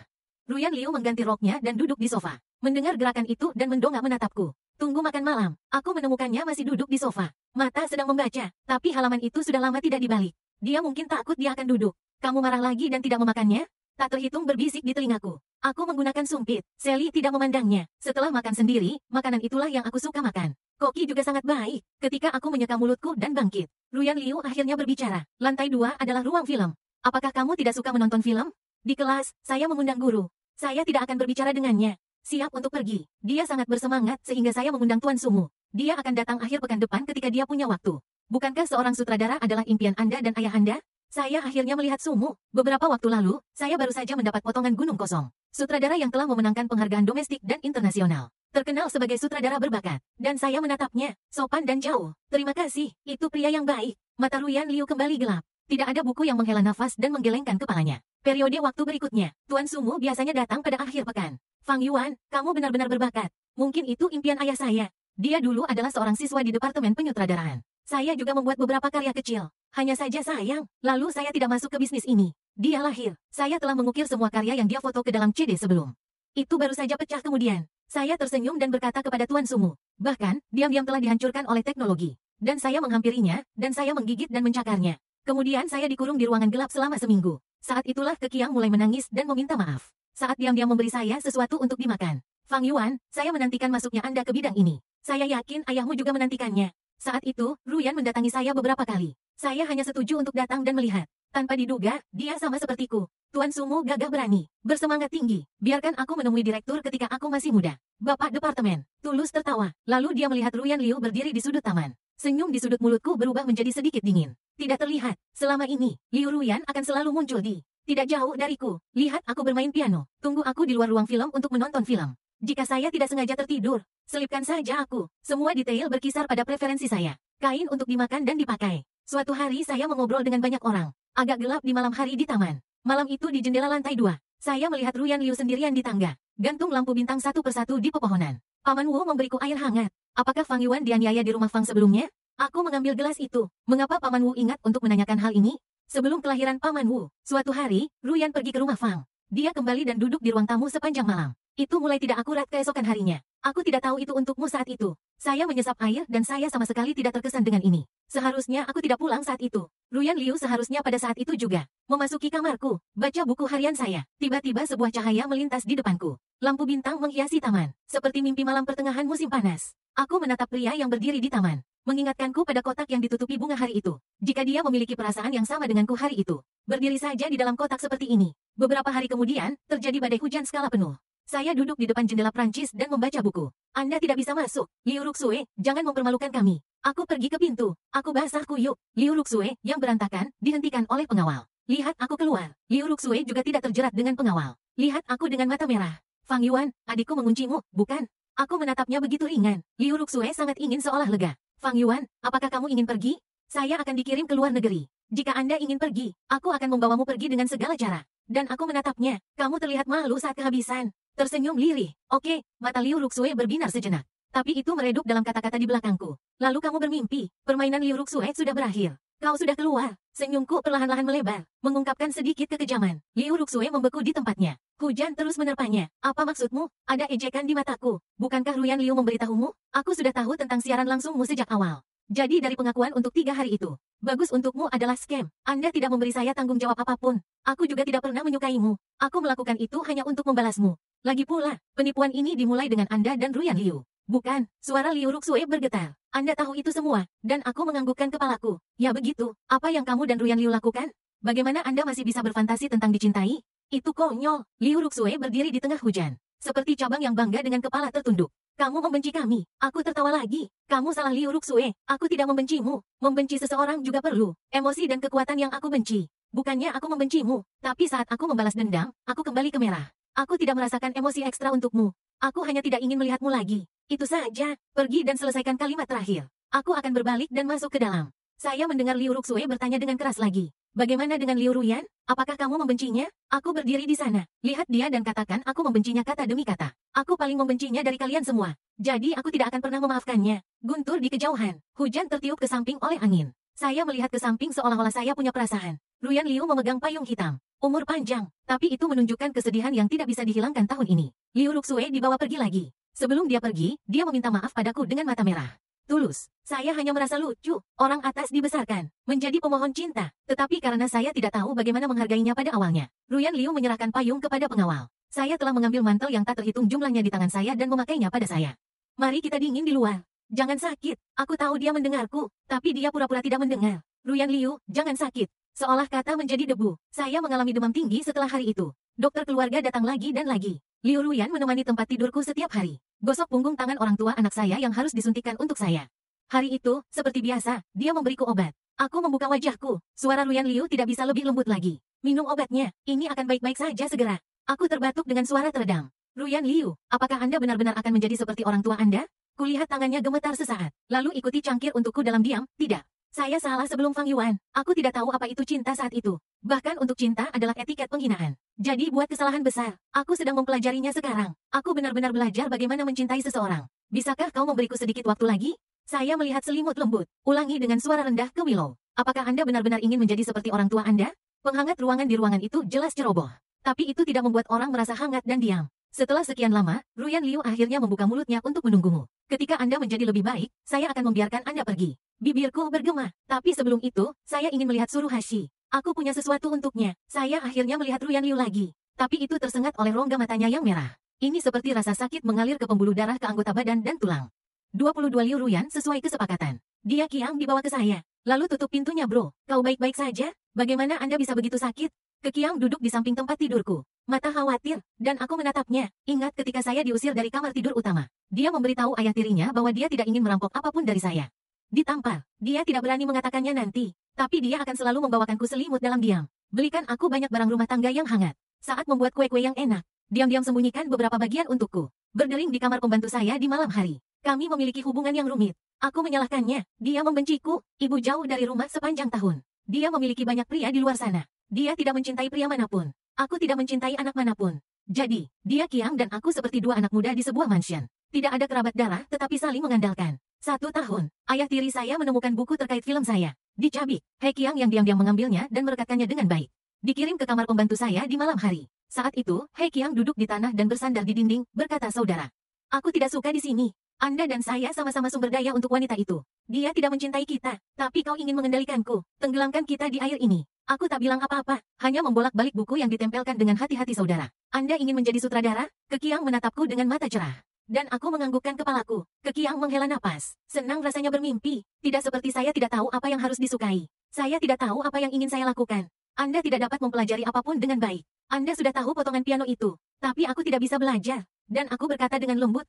Ruyan Liu mengganti roknya dan duduk di sofa. Mendengar gerakan itu dan mendongak menatapku. Tunggu makan malam. Aku menemukannya masih duduk di sofa. Mata sedang membaca, tapi halaman itu sudah lama tidak dibalik. Dia mungkin takut dia akan duduk. Kamu marah lagi dan tidak memakannya? Tak terhitung berbisik di telingaku. Aku menggunakan sumpit. Sally tidak memandangnya. Setelah makan sendiri, makanan itulah yang aku suka makan. Koki juga sangat baik. Ketika aku menyeka mulutku dan bangkit, Ruyan Liu akhirnya berbicara. Lantai 2 adalah ruang film. Apakah kamu tidak suka menonton film? Di kelas, saya mengundang guru. Saya tidak akan berbicara dengannya. Siap untuk pergi. Dia sangat bersemangat sehingga saya mengundang Tuan Sumu. Dia akan datang akhir pekan depan ketika dia punya waktu. Bukankah seorang sutradara adalah impian Anda dan ayah Anda? Saya akhirnya melihat Sumu. Beberapa waktu lalu, saya baru saja mendapat potongan gunung kosong. Sutradara yang telah memenangkan penghargaan domestik dan internasional. Terkenal sebagai sutradara berbakat. Dan saya menatapnya, sopan dan jauh. Terima kasih, itu pria yang baik. Mata Ruyan Liu kembali gelap. Tidak ada buku yang menghela nafas dan menggelengkan kepalanya. Periode waktu berikutnya, Tuan Sumu biasanya datang pada akhir pekan. Fang Yuan, kamu benar-benar berbakat. Mungkin itu impian ayah saya. Dia dulu adalah seorang siswa di Departemen Penyutradaraan. Saya juga membuat beberapa karya kecil. Hanya saja sayang, lalu saya tidak masuk ke bisnis ini. Dia lahir. Saya telah mengukir semua karya yang dia foto ke dalam CD sebelum. Itu baru saja pecah kemudian. Saya tersenyum dan berkata kepada Tuan Sumu. Bahkan, diam-diam telah dihancurkan oleh teknologi. Dan saya menghampirinya, dan saya menggigit dan mencakarnya. Kemudian saya dikurung di ruangan gelap selama seminggu. Saat itulah Keqiang mulai menangis dan meminta maaf. Saat diam-diam memberi saya sesuatu untuk dimakan. Fang Yuan, saya menantikan masuknya Anda ke bidang ini. Saya yakin ayahmu juga menantikannya. Saat itu, Ruyan mendatangi saya beberapa kali. Saya hanya setuju untuk datang dan melihat. Tanpa diduga, dia sama sepertiku. Tuan Sumu gagah berani, bersemangat tinggi. Biarkan aku menemui direktur ketika aku masih muda. Bapak departemen, tulus tertawa. Lalu dia melihat Ruyan Liu berdiri di sudut taman. Senyum di sudut mulutku berubah menjadi sedikit dingin. Tidak terlihat. Selama ini, Liu Ruyan akan selalu muncul di tidak jauh dariku. Lihat aku bermain piano. Tunggu aku di luar ruang film untuk menonton film. Jika saya tidak sengaja tertidur, selipkan saja aku. Semua detail berkisar pada preferensi saya. Kain untuk dimakan dan dipakai. Suatu hari saya mengobrol dengan banyak orang. Agak gelap di malam hari di taman. Malam itu di jendela lantai 2. Saya melihat Ruyan Liu sendirian di tangga. Gantung lampu bintang satu persatu di pepohonan. Paman Wu memberiku air hangat. Apakah Fang Yuan dianiaya di rumah Fang sebelumnya? Aku mengambil gelas itu. Mengapa Paman Wu ingat untuk menanyakan hal ini? Sebelum kelahiran Paman Wu, suatu hari, Ruyan pergi ke rumah Fang. Dia kembali dan duduk di ruang tamu sepanjang malam. Itu mulai tidak akurat keesokan harinya. Aku tidak tahu itu untukmu saat itu. Saya menyesap air dan saya sama sekali tidak terkesan dengan ini. Seharusnya aku tidak pulang saat itu. Ruyan Liu seharusnya pada saat itu juga memasuki kamarku, baca buku harian saya. Tiba-tiba sebuah cahaya melintas di depanku. Lampu bintang menghiasi taman, seperti mimpi malam pertengahan musim panas. Aku menatap pria yang berdiri di taman, mengingatkanku pada kotak yang ditutupi bunga hari itu. Jika dia memiliki perasaan yang sama denganku hari itu, berdiri saja di dalam kotak seperti ini. Beberapa hari kemudian, terjadi badai hujan skala penuh. Saya duduk di depan jendela Prancis dan membaca buku. Anda tidak bisa masuk. Liu Ruxue, jangan mempermalukan kami. Aku pergi ke pintu. Aku basah kuyup. Liu Ruxue, yang berantakan, dihentikan oleh pengawal. Lihat aku keluar. Liu Ruxue juga tidak terjerat dengan pengawal. Lihat aku dengan mata merah. Fang Yuan, adikku menguncimu, bukan? Aku menatapnya begitu ringan. Liu Ruxue sangat ingin seolah lega. Fang Yuan, apakah kamu ingin pergi? Saya akan dikirim ke luar negeri. Jika Anda ingin pergi, aku akan membawamu pergi dengan segala cara. Dan aku menatapnya. Kamu terlihat malu saat kehabisan. Tersenyum lirih. Oke, mata Liu Ruxue berbinar sejenak. Tapi itu meredup dalam kata-kata di belakangku. Lalu kamu bermimpi. Permainan Liu Ruxue sudah berakhir. Kau sudah keluar. Senyumku perlahan-lahan melebar, mengungkapkan sedikit kekejaman. Liu Ruxue membeku di tempatnya. Hujan terus menerpanya. Apa maksudmu? Ada ejekan di mataku. Bukankah Ruyan Liu memberitahumu? Aku sudah tahu tentang siaran langsungmu sejak awal. Jadi dari pengakuan untuk 3 hari itu. Bagus untukmu adalah scam. Anda tidak memberi saya tanggung jawab apapun. Aku juga tidak pernah menyukaimu. Aku melakukan itu hanya untuk membalasmu. Lagi pula, penipuan ini dimulai dengan Anda dan Ruyan Liu. Bukan, suara Liu Ruxue bergetar. Anda tahu itu semua, dan aku menganggukkan kepalaku. Ya begitu, apa yang kamu dan Ruyan Liu lakukan? Bagaimana Anda masih bisa berfantasi tentang dicintai? Itu konyol. Liu Ruxue berdiri di tengah hujan. Seperti cabang yang bangga dengan kepala tertunduk. Kamu membenci kami. Aku tertawa lagi. Kamu salah Liu Ruxue. Aku tidak membencimu. Membenci seseorang juga perlu emosi dan kekuatan yang aku benci. Bukannya aku membencimu, tapi saat aku membalas dendam, aku kembali ke merah. Aku tidak merasakan emosi ekstra untukmu. Aku hanya tidak ingin melihatmu lagi. Itu saja. Pergi dan selesaikan kalimat terakhir. Aku akan berbalik dan masuk ke dalam. Saya mendengar Liu Ruxue bertanya dengan keras lagi. Bagaimana dengan Liu Ruyan? Apakah kamu membencinya? Aku berdiri di sana. Lihat dia dan katakan aku membencinya kata demi kata. Aku paling membencinya dari kalian semua. Jadi aku tidak akan pernah memaafkannya. Guntur di kejauhan. Hujan tertiup ke samping oleh angin. Saya melihat ke samping seolah-olah saya punya perasaan. Ruyan Liu memegang payung hitam. Umur panjang, tapi itu menunjukkan kesedihan yang tidak bisa dihilangkan tahun ini. Liu Ruxue dibawa pergi lagi. Sebelum dia pergi, dia meminta maaf padaku dengan mata merah. Tulus, saya hanya merasa lucu. Orang atas dibesarkan, menjadi pemohon cinta. Tetapi karena saya tidak tahu bagaimana menghargainya pada awalnya, Ruyan Liu menyerahkan payung kepada pengawal. Saya telah mengambil mantel yang tak terhitung jumlahnya di tangan saya dan memakainya pada saya. Mari kita dingin di luar. Jangan sakit. Aku tahu dia mendengarku, tapi dia pura-pura tidak mendengar. Ruyan Liu, jangan sakit. Seolah kata menjadi debu. Saya mengalami demam tinggi setelah hari itu. Dokter keluarga datang lagi dan lagi. Liu Ruyan menemani tempat tidurku setiap hari. Gosok punggung tangan orang tua anak saya yang harus disuntikkan untuk saya. Hari itu, seperti biasa, dia memberiku obat. Aku membuka wajahku. Suara Ruyan Liu tidak bisa lebih lembut lagi. Minum obatnya. Ini akan baik-baik saja segera. Aku terbatuk dengan suara teredam. Ruyan Liu, apakah Anda benar-benar akan menjadi seperti orang tua Anda? Kulihat tangannya gemetar sesaat. Lalu ikuti cangkir untukku dalam diam. Tidak. Saya salah sebelum Fang Yuan. Aku tidak tahu apa itu cinta saat itu. Bahkan untuk cinta adalah etiket penghinaan. Jadi buat kesalahan besar. Aku sedang mempelajarinya sekarang. Aku benar-benar belajar bagaimana mencintai seseorang. Bisakah kau memberiku sedikit waktu lagi? Saya melihat selimut lembut. Ulangi dengan suara rendah ke Willow. Apakah Anda benar-benar ingin menjadi seperti orang tua Anda? Penghangat ruangan di ruangan itu jelas ceroboh. Tapi itu tidak membuat orang merasa hangat dan diam. Setelah sekian lama, Ruyan Liu akhirnya membuka mulutnya untuk menunggumu. Ketika Anda menjadi lebih baik, saya akan membiarkan Anda pergi. Bibirku bergema. Tapi sebelum itu, saya ingin melihat Suruhashi. Aku punya sesuatu untuknya. Saya akhirnya melihat Ruyan Liu lagi. Tapi itu tersengat oleh rongga matanya yang merah. Ini seperti rasa sakit mengalir ke pembuluh darah ke anggota badan dan tulang. 22 Liu Ruyan sesuai kesepakatan. Dia Qiang dibawa ke saya. Lalu tutup pintunya bro. Kau baik-baik saja? Bagaimana Anda bisa begitu sakit? Qiang duduk di samping tempat tidurku. Mata khawatir, dan aku menatapnya. Ingat ketika saya diusir dari kamar tidur utama. Dia memberitahu ayah tirinya bahwa dia tidak ingin merampok apapun dari saya. Ditampar. Dia tidak berani mengatakannya nanti. Tapi dia akan selalu membawakanku selimut dalam diam. Belikan aku banyak barang rumah tangga yang hangat. Saat membuat kue-kue yang enak. Diam-diam sembunyikan beberapa bagian untukku. Berdering di kamar pembantu saya di malam hari. Kami memiliki hubungan yang rumit. Aku menyalahkannya. Dia membenciku. Ibu jauh dari rumah sepanjang tahun. Dia memiliki banyak pria di luar sana. Dia tidak mencintai pria manapun. Aku tidak mencintai anak manapun. Jadi, dia Qiang dan aku seperti dua anak muda di sebuah mansion. Tidak ada kerabat darah tetapi saling mengandalkan. 1 tahun, ayah tiri saya menemukan buku terkait film saya. Dicabik, He Qiang yang diam-diam mengambilnya dan merekatkannya dengan baik. Dikirim ke kamar pembantu saya di malam hari. Saat itu, He Qiang duduk di tanah dan bersandar di dinding, berkata saudara. Aku tidak suka di sini. Anda dan saya sama-sama sumber daya untuk wanita itu. Dia tidak mencintai kita, tapi kau ingin mengendalikanku, tenggelamkan kita di air ini. Aku tak bilang apa-apa, hanya membolak-balik buku yang ditempelkan dengan hati-hati saudara. Anda ingin menjadi sutradara? Qiang menatapku dengan mata cerah. Dan aku menganggukkan kepalaku. Qiang menghela napas. Senang rasanya bermimpi. Tidak seperti saya tidak tahu apa yang harus disukai. Saya tidak tahu apa yang ingin saya lakukan. Anda tidak dapat mempelajari apapun dengan baik. Anda sudah tahu potongan piano itu. Tapi aku tidak bisa belajar. Dan aku berkata dengan lembut,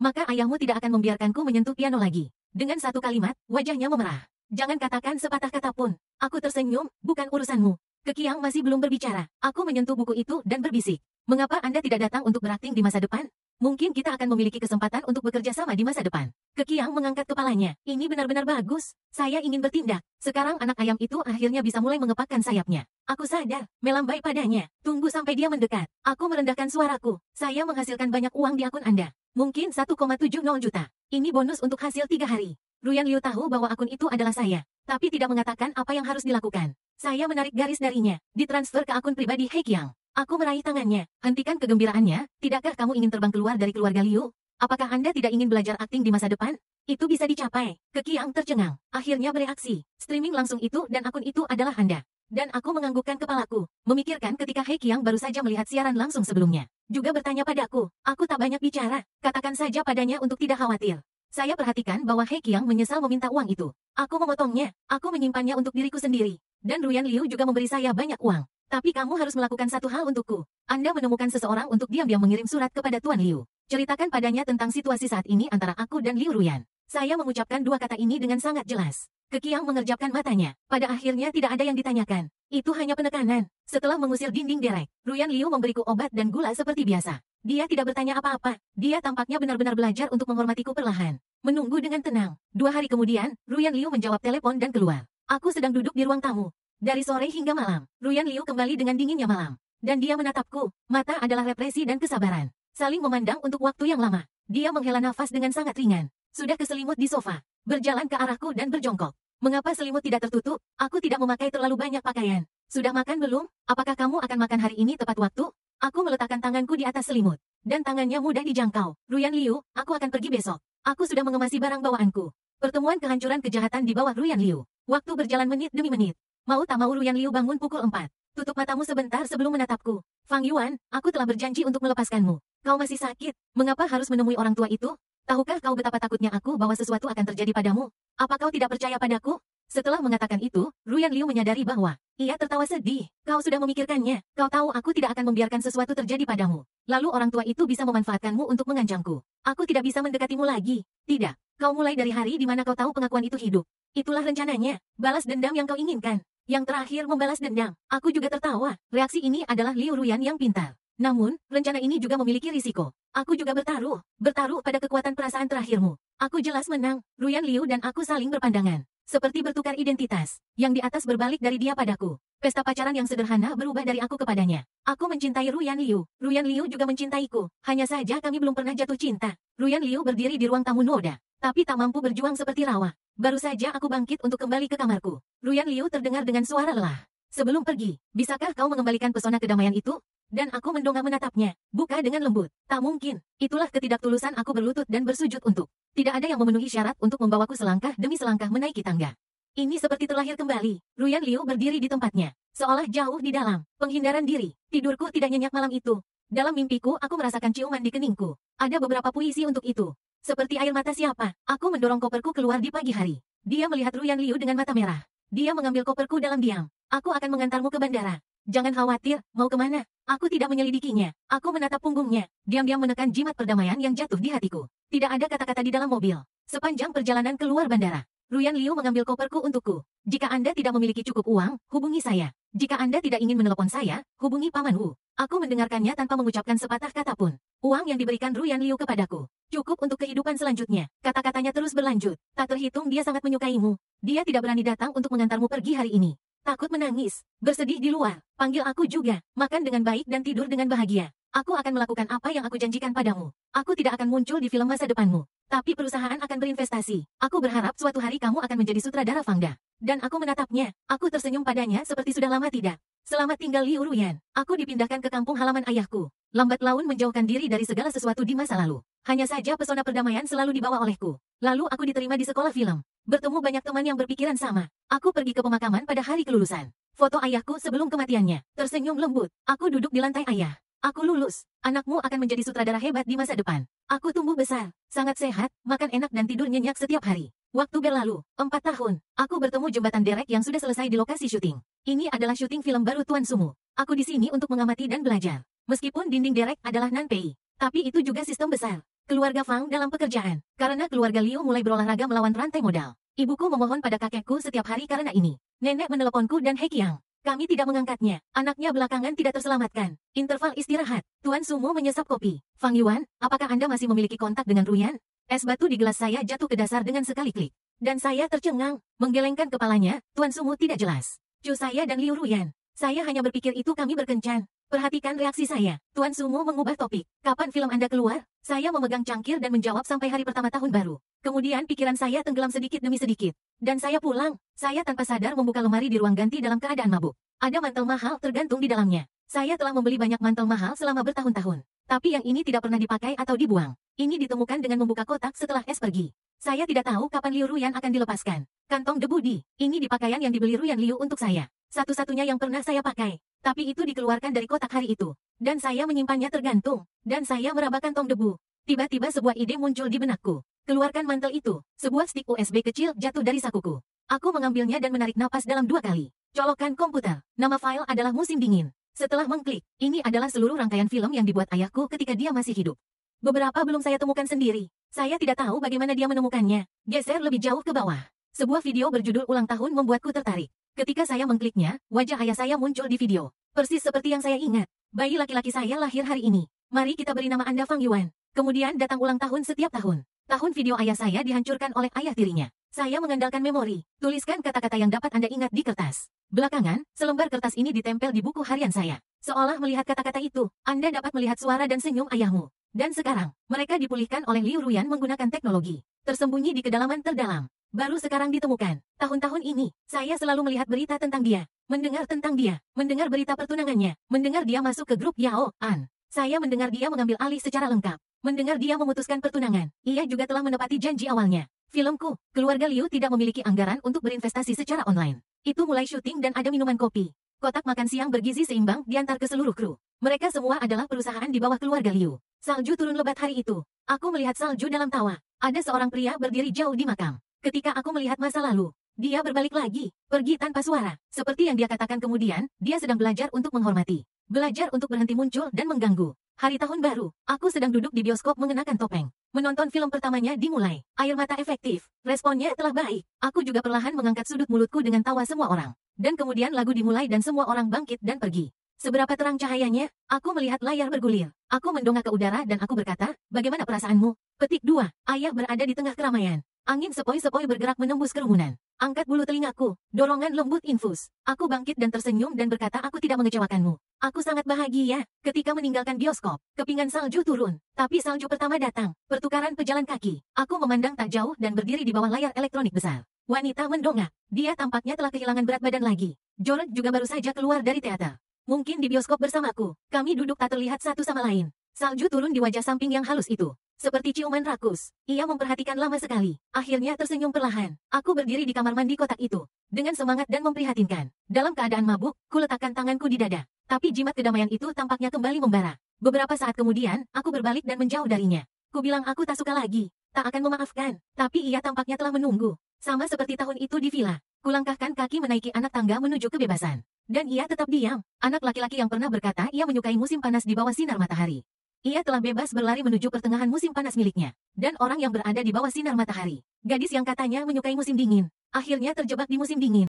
maka ayahmu tidak akan membiarkanku menyentuh piano lagi. Dengan satu kalimat, wajahnya memerah. Jangan katakan sepatah kata pun. Aku tersenyum, bukan urusanmu. Qiang masih belum berbicara. Aku menyentuh buku itu dan berbisik. Mengapa Anda tidak datang untuk berakting di masa depan? Mungkin kita akan memiliki kesempatan untuk bekerja sama di masa depan. Qiang mengangkat kepalanya. Ini benar-benar bagus. Saya ingin bertindak. Sekarang anak ayam itu akhirnya bisa mulai mengepakkan sayapnya. Aku sadar, melambai padanya. Tunggu sampai dia mendekat. Aku merendahkan suaraku. Saya menghasilkan banyak uang di akun Anda. Mungkin 1,70 juta. Ini bonus untuk hasil 3 hari. Ruyan Liu tahu bahwa akun itu adalah saya. Tapi tidak mengatakan apa yang harus dilakukan. Saya menarik garis darinya. Ditransfer ke akun pribadi He Qiang. Aku meraih tangannya. Hentikan kegembiraannya. Tidakkah kamu ingin terbang keluar dari keluarga Liu? Apakah Anda tidak ingin belajar akting di masa depan? Itu bisa dicapai. Qiang tercengang. Akhirnya bereaksi. Streaming langsung itu dan akun itu adalah Anda. Dan aku menganggukkan kepalaku. Memikirkan ketika He Qiang baru saja melihat siaran langsung sebelumnya. Juga bertanya padaku. Aku tak banyak bicara. Katakan saja padanya untuk tidak khawatir. Saya perhatikan bahwa He Qiang menyesal meminta uang itu. Aku memotongnya. Aku menyimpannya untuk diriku sendiri. Dan Ruyan Liu juga memberi saya banyak uang. Tapi kamu harus melakukan satu hal untukku. Anda menemukan seseorang untuk diam-diam mengirim surat kepada Tuan Liu. Ceritakan padanya tentang situasi saat ini antara aku dan Liu Ruyan. Saya mengucapkan 2 kata ini dengan sangat jelas. Qiang mengerjapkan matanya. Pada akhirnya tidak ada yang ditanyakan. Itu hanya penekanan. Setelah mengusir dinding derek, Ruyan Liu memberiku obat dan gula seperti biasa. Dia tidak bertanya apa-apa. Dia tampaknya benar-benar belajar untuk menghormatiku perlahan. Menunggu dengan tenang. 2 hari kemudian, Ruyan Liu menjawab telepon dan keluar. Aku sedang duduk di ruang tamu. Dari sore hingga malam, Ruyan Liu kembali dengan dinginnya malam. Dan dia menatapku. Mata adalah represi dan kesabaran. Saling memandang untuk waktu yang lama. Dia menghela nafas dengan sangat ringan. Sudah keselimut di sofa. Berjalan ke arahku dan berjongkok. Mengapa selimut tidak tertutup? Aku tidak memakai terlalu banyak pakaian. Sudah makan belum? Apakah kamu akan makan hari ini tepat waktu? Aku meletakkan tanganku di atas selimut. Dan tangannya mudah dijangkau. Ruyan Liu, aku akan pergi besok. Aku sudah mengemasi barang bawaanku. Pertemuan kehancuran kejahatan di bawah Ruyan Liu. Waktu berjalan menit demi menit. Mau tak mau Ruyan Liu bangun pukul 4. Tutup matamu sebentar sebelum menatapku. Fang Yuan, aku telah berjanji untuk melepaskanmu. Kau masih sakit. Mengapa harus menemui orang tua itu? Tahukah kau betapa takutnya aku bahwa sesuatu akan terjadi padamu? Apa kau tidak percaya padaku? Setelah mengatakan itu, Ruyan Liu menyadari bahwa ia tertawa sedih. Kau sudah memikirkannya. Kau tahu aku tidak akan membiarkan sesuatu terjadi padamu. Lalu orang tua itu bisa memanfaatkanmu untuk mengancamku. Aku tidak bisa mendekatimu lagi. Tidak. Kau mulai dari hari di mana kau tahu pengakuan itu hidup. Itulah rencananya. Balas dendam yang kau inginkan. Yang terakhir membalas dendam. Aku juga tertawa. Reaksi ini adalah Liu Ruyan yang pintar. Namun, rencana ini juga memiliki risiko. Aku juga bertaruh pada kekuatan perasaan terakhirmu. Aku jelas menang. Ruyan Liu dan aku saling berpandangan. Seperti bertukar identitas. Yang di atas berbalik dari dia padaku. Pesta pacaran yang sederhana berubah dari aku kepadanya. Aku mencintai Ruyan Liu. Ruyan Liu juga mencintaiku. Hanya saja kami belum pernah jatuh cinta. Ruyan Liu berdiri di ruang tamu Noda. Tapi tak mampu berjuang seperti rawa. Baru saja aku bangkit untuk kembali ke kamarku. Ruyan Liu terdengar dengan suara lelah. Sebelum pergi, bisakah kau mengembalikan pesona kedamaian itu? Dan aku mendongak menatapnya. Buka dengan lembut. Tak mungkin. Itulah ketidaktulusan aku berlutut dan bersujud untuk. Tidak ada yang memenuhi syarat untuk membawaku selangkah demi selangkah menaiki tangga. Ini seperti terlahir kembali. Ruyan Liu berdiri di tempatnya. Seolah jauh di dalam. Penghindaran diri. Tidurku tidak nyenyak malam itu. Dalam mimpiku aku merasakan ciuman di keningku. Ada beberapa puisi untuk itu. Seperti air mata siapa. Aku mendorong koperku keluar di pagi hari. Dia melihat Ruyan Liu dengan mata merah. Dia mengambil koperku dalam diam. Aku akan mengantarmu ke bandara. Jangan khawatir, mau kemana? Aku tidak menyelidikinya. Aku menatap punggungnya. Diam-diam menekan jimat perdamaian yang jatuh di hatiku. Tidak ada kata-kata di dalam mobil. Sepanjang perjalanan keluar bandara, Ruyan Liu mengambil koperku untukku. Jika Anda tidak memiliki cukup uang, hubungi saya. Jika Anda tidak ingin menelepon saya, hubungi Paman Wu. Aku mendengarkannya tanpa mengucapkan sepatah kata pun. Uang yang diberikan Ruyan Liu kepadaku cukup untuk kehidupan selanjutnya. Kata-katanya terus berlanjut. Tak terhitung dia sangat menyukaimu. Dia tidak berani datang untuk mengantarmu pergi hari ini. Takut menangis, bersedih di luar, panggil aku juga, makan dengan baik dan tidur dengan bahagia. Aku akan melakukan apa yang aku janjikan padamu. Aku tidak akan muncul di film masa depanmu. Tapi perusahaan akan berinvestasi. Aku berharap suatu hari kamu akan menjadi sutradara Fangda. Dan aku menatapnya. Aku tersenyum padanya seperti sudah lama tidak. Selamat tinggal Liu Ruyan. Aku dipindahkan ke kampung halaman ayahku. Lambat laun menjauhkan diri dari segala sesuatu di masa lalu. Hanya saja pesona perdamaian selalu dibawa olehku. Lalu aku diterima di sekolah film. Bertemu banyak teman yang berpikiran sama. Aku pergi ke pemakaman pada hari kelulusan. Foto ayahku sebelum kematiannya. Tersenyum lembut. Aku duduk di lantai ayah. Aku lulus. Anakmu akan menjadi sutradara hebat di masa depan. Aku tumbuh besar. Sangat sehat, makan enak dan tidur nyenyak setiap hari. Waktu berlalu. 4 tahun. Aku bertemu jembatan derek yang sudah selesai di lokasi syuting. Ini adalah syuting film baru Tuan Sumu. Aku di sini untuk mengamati dan belajar. Meskipun dinding derek adalah non-pay. Tapi itu juga sistem besar. Keluarga Fang dalam pekerjaan. Karena keluarga Liu mulai berolahraga melawan rantai modal. Ibuku memohon pada kakekku setiap hari karena ini. Nenek meneleponku dan Hekiang. Kami tidak mengangkatnya. Anaknya belakangan tidak terselamatkan. Interval istirahat. Tuan Sumo menyesap kopi. Fang Yuan, apakah Anda masih memiliki kontak dengan Ruyan? Es batu di gelas saya jatuh ke dasar dengan sekali klik. Dan saya tercengang. Menggelengkan kepalanya, Tuan Sumo tidak jelas. Cu saya dan Liu Ruyan. Saya hanya berpikir itu kami berkencan. Perhatikan reaksi saya. Tuan Sumo mengubah topik. Kapan film Anda keluar? Saya memegang cangkir dan menjawab sampai hari pertama tahun baru. Kemudian pikiran saya tenggelam sedikit demi sedikit. Dan saya pulang. Saya tanpa sadar membuka lemari di ruang ganti dalam keadaan mabuk. Ada mantel mahal tergantung di dalamnya. Saya telah membeli banyak mantel mahal selama bertahun-tahun. Tapi yang ini tidak pernah dipakai atau dibuang. Ini ditemukan dengan membuka kotak setelah es pergi. Saya tidak tahu kapan Liu Ruyan akan dilepaskan. Kantong debu ini di pakaian yang dibeli Ruyan Liu untuk saya. Satu-satunya yang pernah saya pakai. Tapi itu dikeluarkan dari kotak hari itu. Dan saya menyimpannya tergantung. Dan saya meraba kantong debu. Tiba-tiba sebuah ide muncul di benakku. Keluarkan mantel itu. Sebuah stik USB kecil jatuh dari sakuku. Aku mengambilnya dan menarik napas dalam 2 kali. Colokan komputer. Nama file adalah Musim Dingin. Setelah mengklik, ini adalah seluruh rangkaian film yang dibuat ayahku ketika dia masih hidup. Beberapa belum saya temukan sendiri. Saya tidak tahu bagaimana dia menemukannya. Geser lebih jauh ke bawah. Sebuah video berjudul Ulang Tahun membuatku tertarik. Ketika saya mengkliknya, wajah ayah saya muncul di video. Persis seperti yang saya ingat. Bayi laki-laki saya lahir hari ini. Mari kita beri nama Anda Fang Yuan. Kemudian datang ulang tahun setiap tahun. Tahun video ayah saya dihancurkan oleh ayah tirinya. Saya mengandalkan memori. Tuliskan kata-kata yang dapat Anda ingat di kertas. Belakangan, selembar kertas ini ditempel di buku harian saya. Seolah melihat kata-kata itu, Anda dapat melihat suara dan senyum ayahmu. Dan sekarang, mereka dipulihkan oleh Liu Ruyan menggunakan teknologi. Tersembunyi di kedalaman terdalam. Baru sekarang ditemukan. Tahun-tahun ini, saya selalu melihat berita tentang dia. Mendengar tentang dia. Mendengar berita pertunangannya. Mendengar dia masuk ke grup Yao An. Saya mendengar dia mengambil alih secara lengkap. Mendengar dia memutuskan pertunangan. Ia juga telah menepati janji awalnya. Filmku, keluarga Liu tidak memiliki anggaran untuk berinvestasi secara online. Itu mulai syuting dan ada minuman kopi. Kotak makan siang bergizi seimbang diantar ke seluruh kru. Mereka semua adalah perusahaan di bawah keluarga Liu. Salju turun lebat hari itu. Aku melihat salju dalam tawa. Ada seorang pria berdiri jauh di makam. Ketika aku melihat masa lalu, dia berbalik lagi, pergi tanpa suara. Seperti yang dia katakan kemudian, dia sedang belajar untuk menghormati. Belajar untuk berhenti muncul dan mengganggu. Hari tahun baru, aku sedang duduk di bioskop mengenakan topeng. Menonton film pertamanya dimulai. Air mata efektif. Responnya telah baik. Aku juga perlahan mengangkat sudut mulutku dengan tawa semua orang. Dan kemudian lagu dimulai dan semua orang bangkit dan pergi. Seberapa terang cahayanya, aku melihat layar bergulir. Aku mendongak ke udara dan aku berkata, bagaimana perasaanmu? Petik 2. Ayah berada di tengah keramaian. Angin sepoi-sepoi bergerak menembus kerumunan. Angkat bulu telingaku, dorongan lembut infus. Aku bangkit dan tersenyum dan berkata aku tidak mengecewakanmu. Aku sangat bahagia ketika meninggalkan bioskop. Kepingan salju turun, tapi salju pertama datang. Pertukaran pejalan kaki. Aku memandang tak jauh dan berdiri di bawah layar elektronik besar. Wanita mendongak. Dia tampaknya telah kehilangan berat badan lagi. George juga baru saja keluar dari teater. Mungkin di bioskop bersamaku. Kami duduk tak terlihat satu sama lain. Salju turun di wajah samping yang halus itu. Seperti ciuman rakus. Ia memperhatikan lama sekali. Akhirnya tersenyum perlahan. Aku berdiri di kamar mandi kotak itu. Dengan semangat dan memprihatinkan. Dalam keadaan mabuk, kuletakkan tanganku di dada. Tapi jimat kedamaian itu tampaknya kembali membara. Beberapa saat kemudian, aku berbalik dan menjauh darinya. Ku bilang aku tak suka lagi. Tak akan memaafkan. Tapi ia tampaknya telah menunggu. Sama seperti tahun itu di villa. Kulangkahkan kaki menaiki anak tangga menuju kebebasan. Dan ia tetap diam. Anak laki-laki yang pernah berkata ia menyukai musim panas di bawah sinar matahari. Ia telah bebas berlari menuju pertengahan musim panas miliknya. Dan orang yang berada di bawah sinar matahari. Gadis yang katanya menyukai musim dingin. Akhirnya terjebak di musim dingin.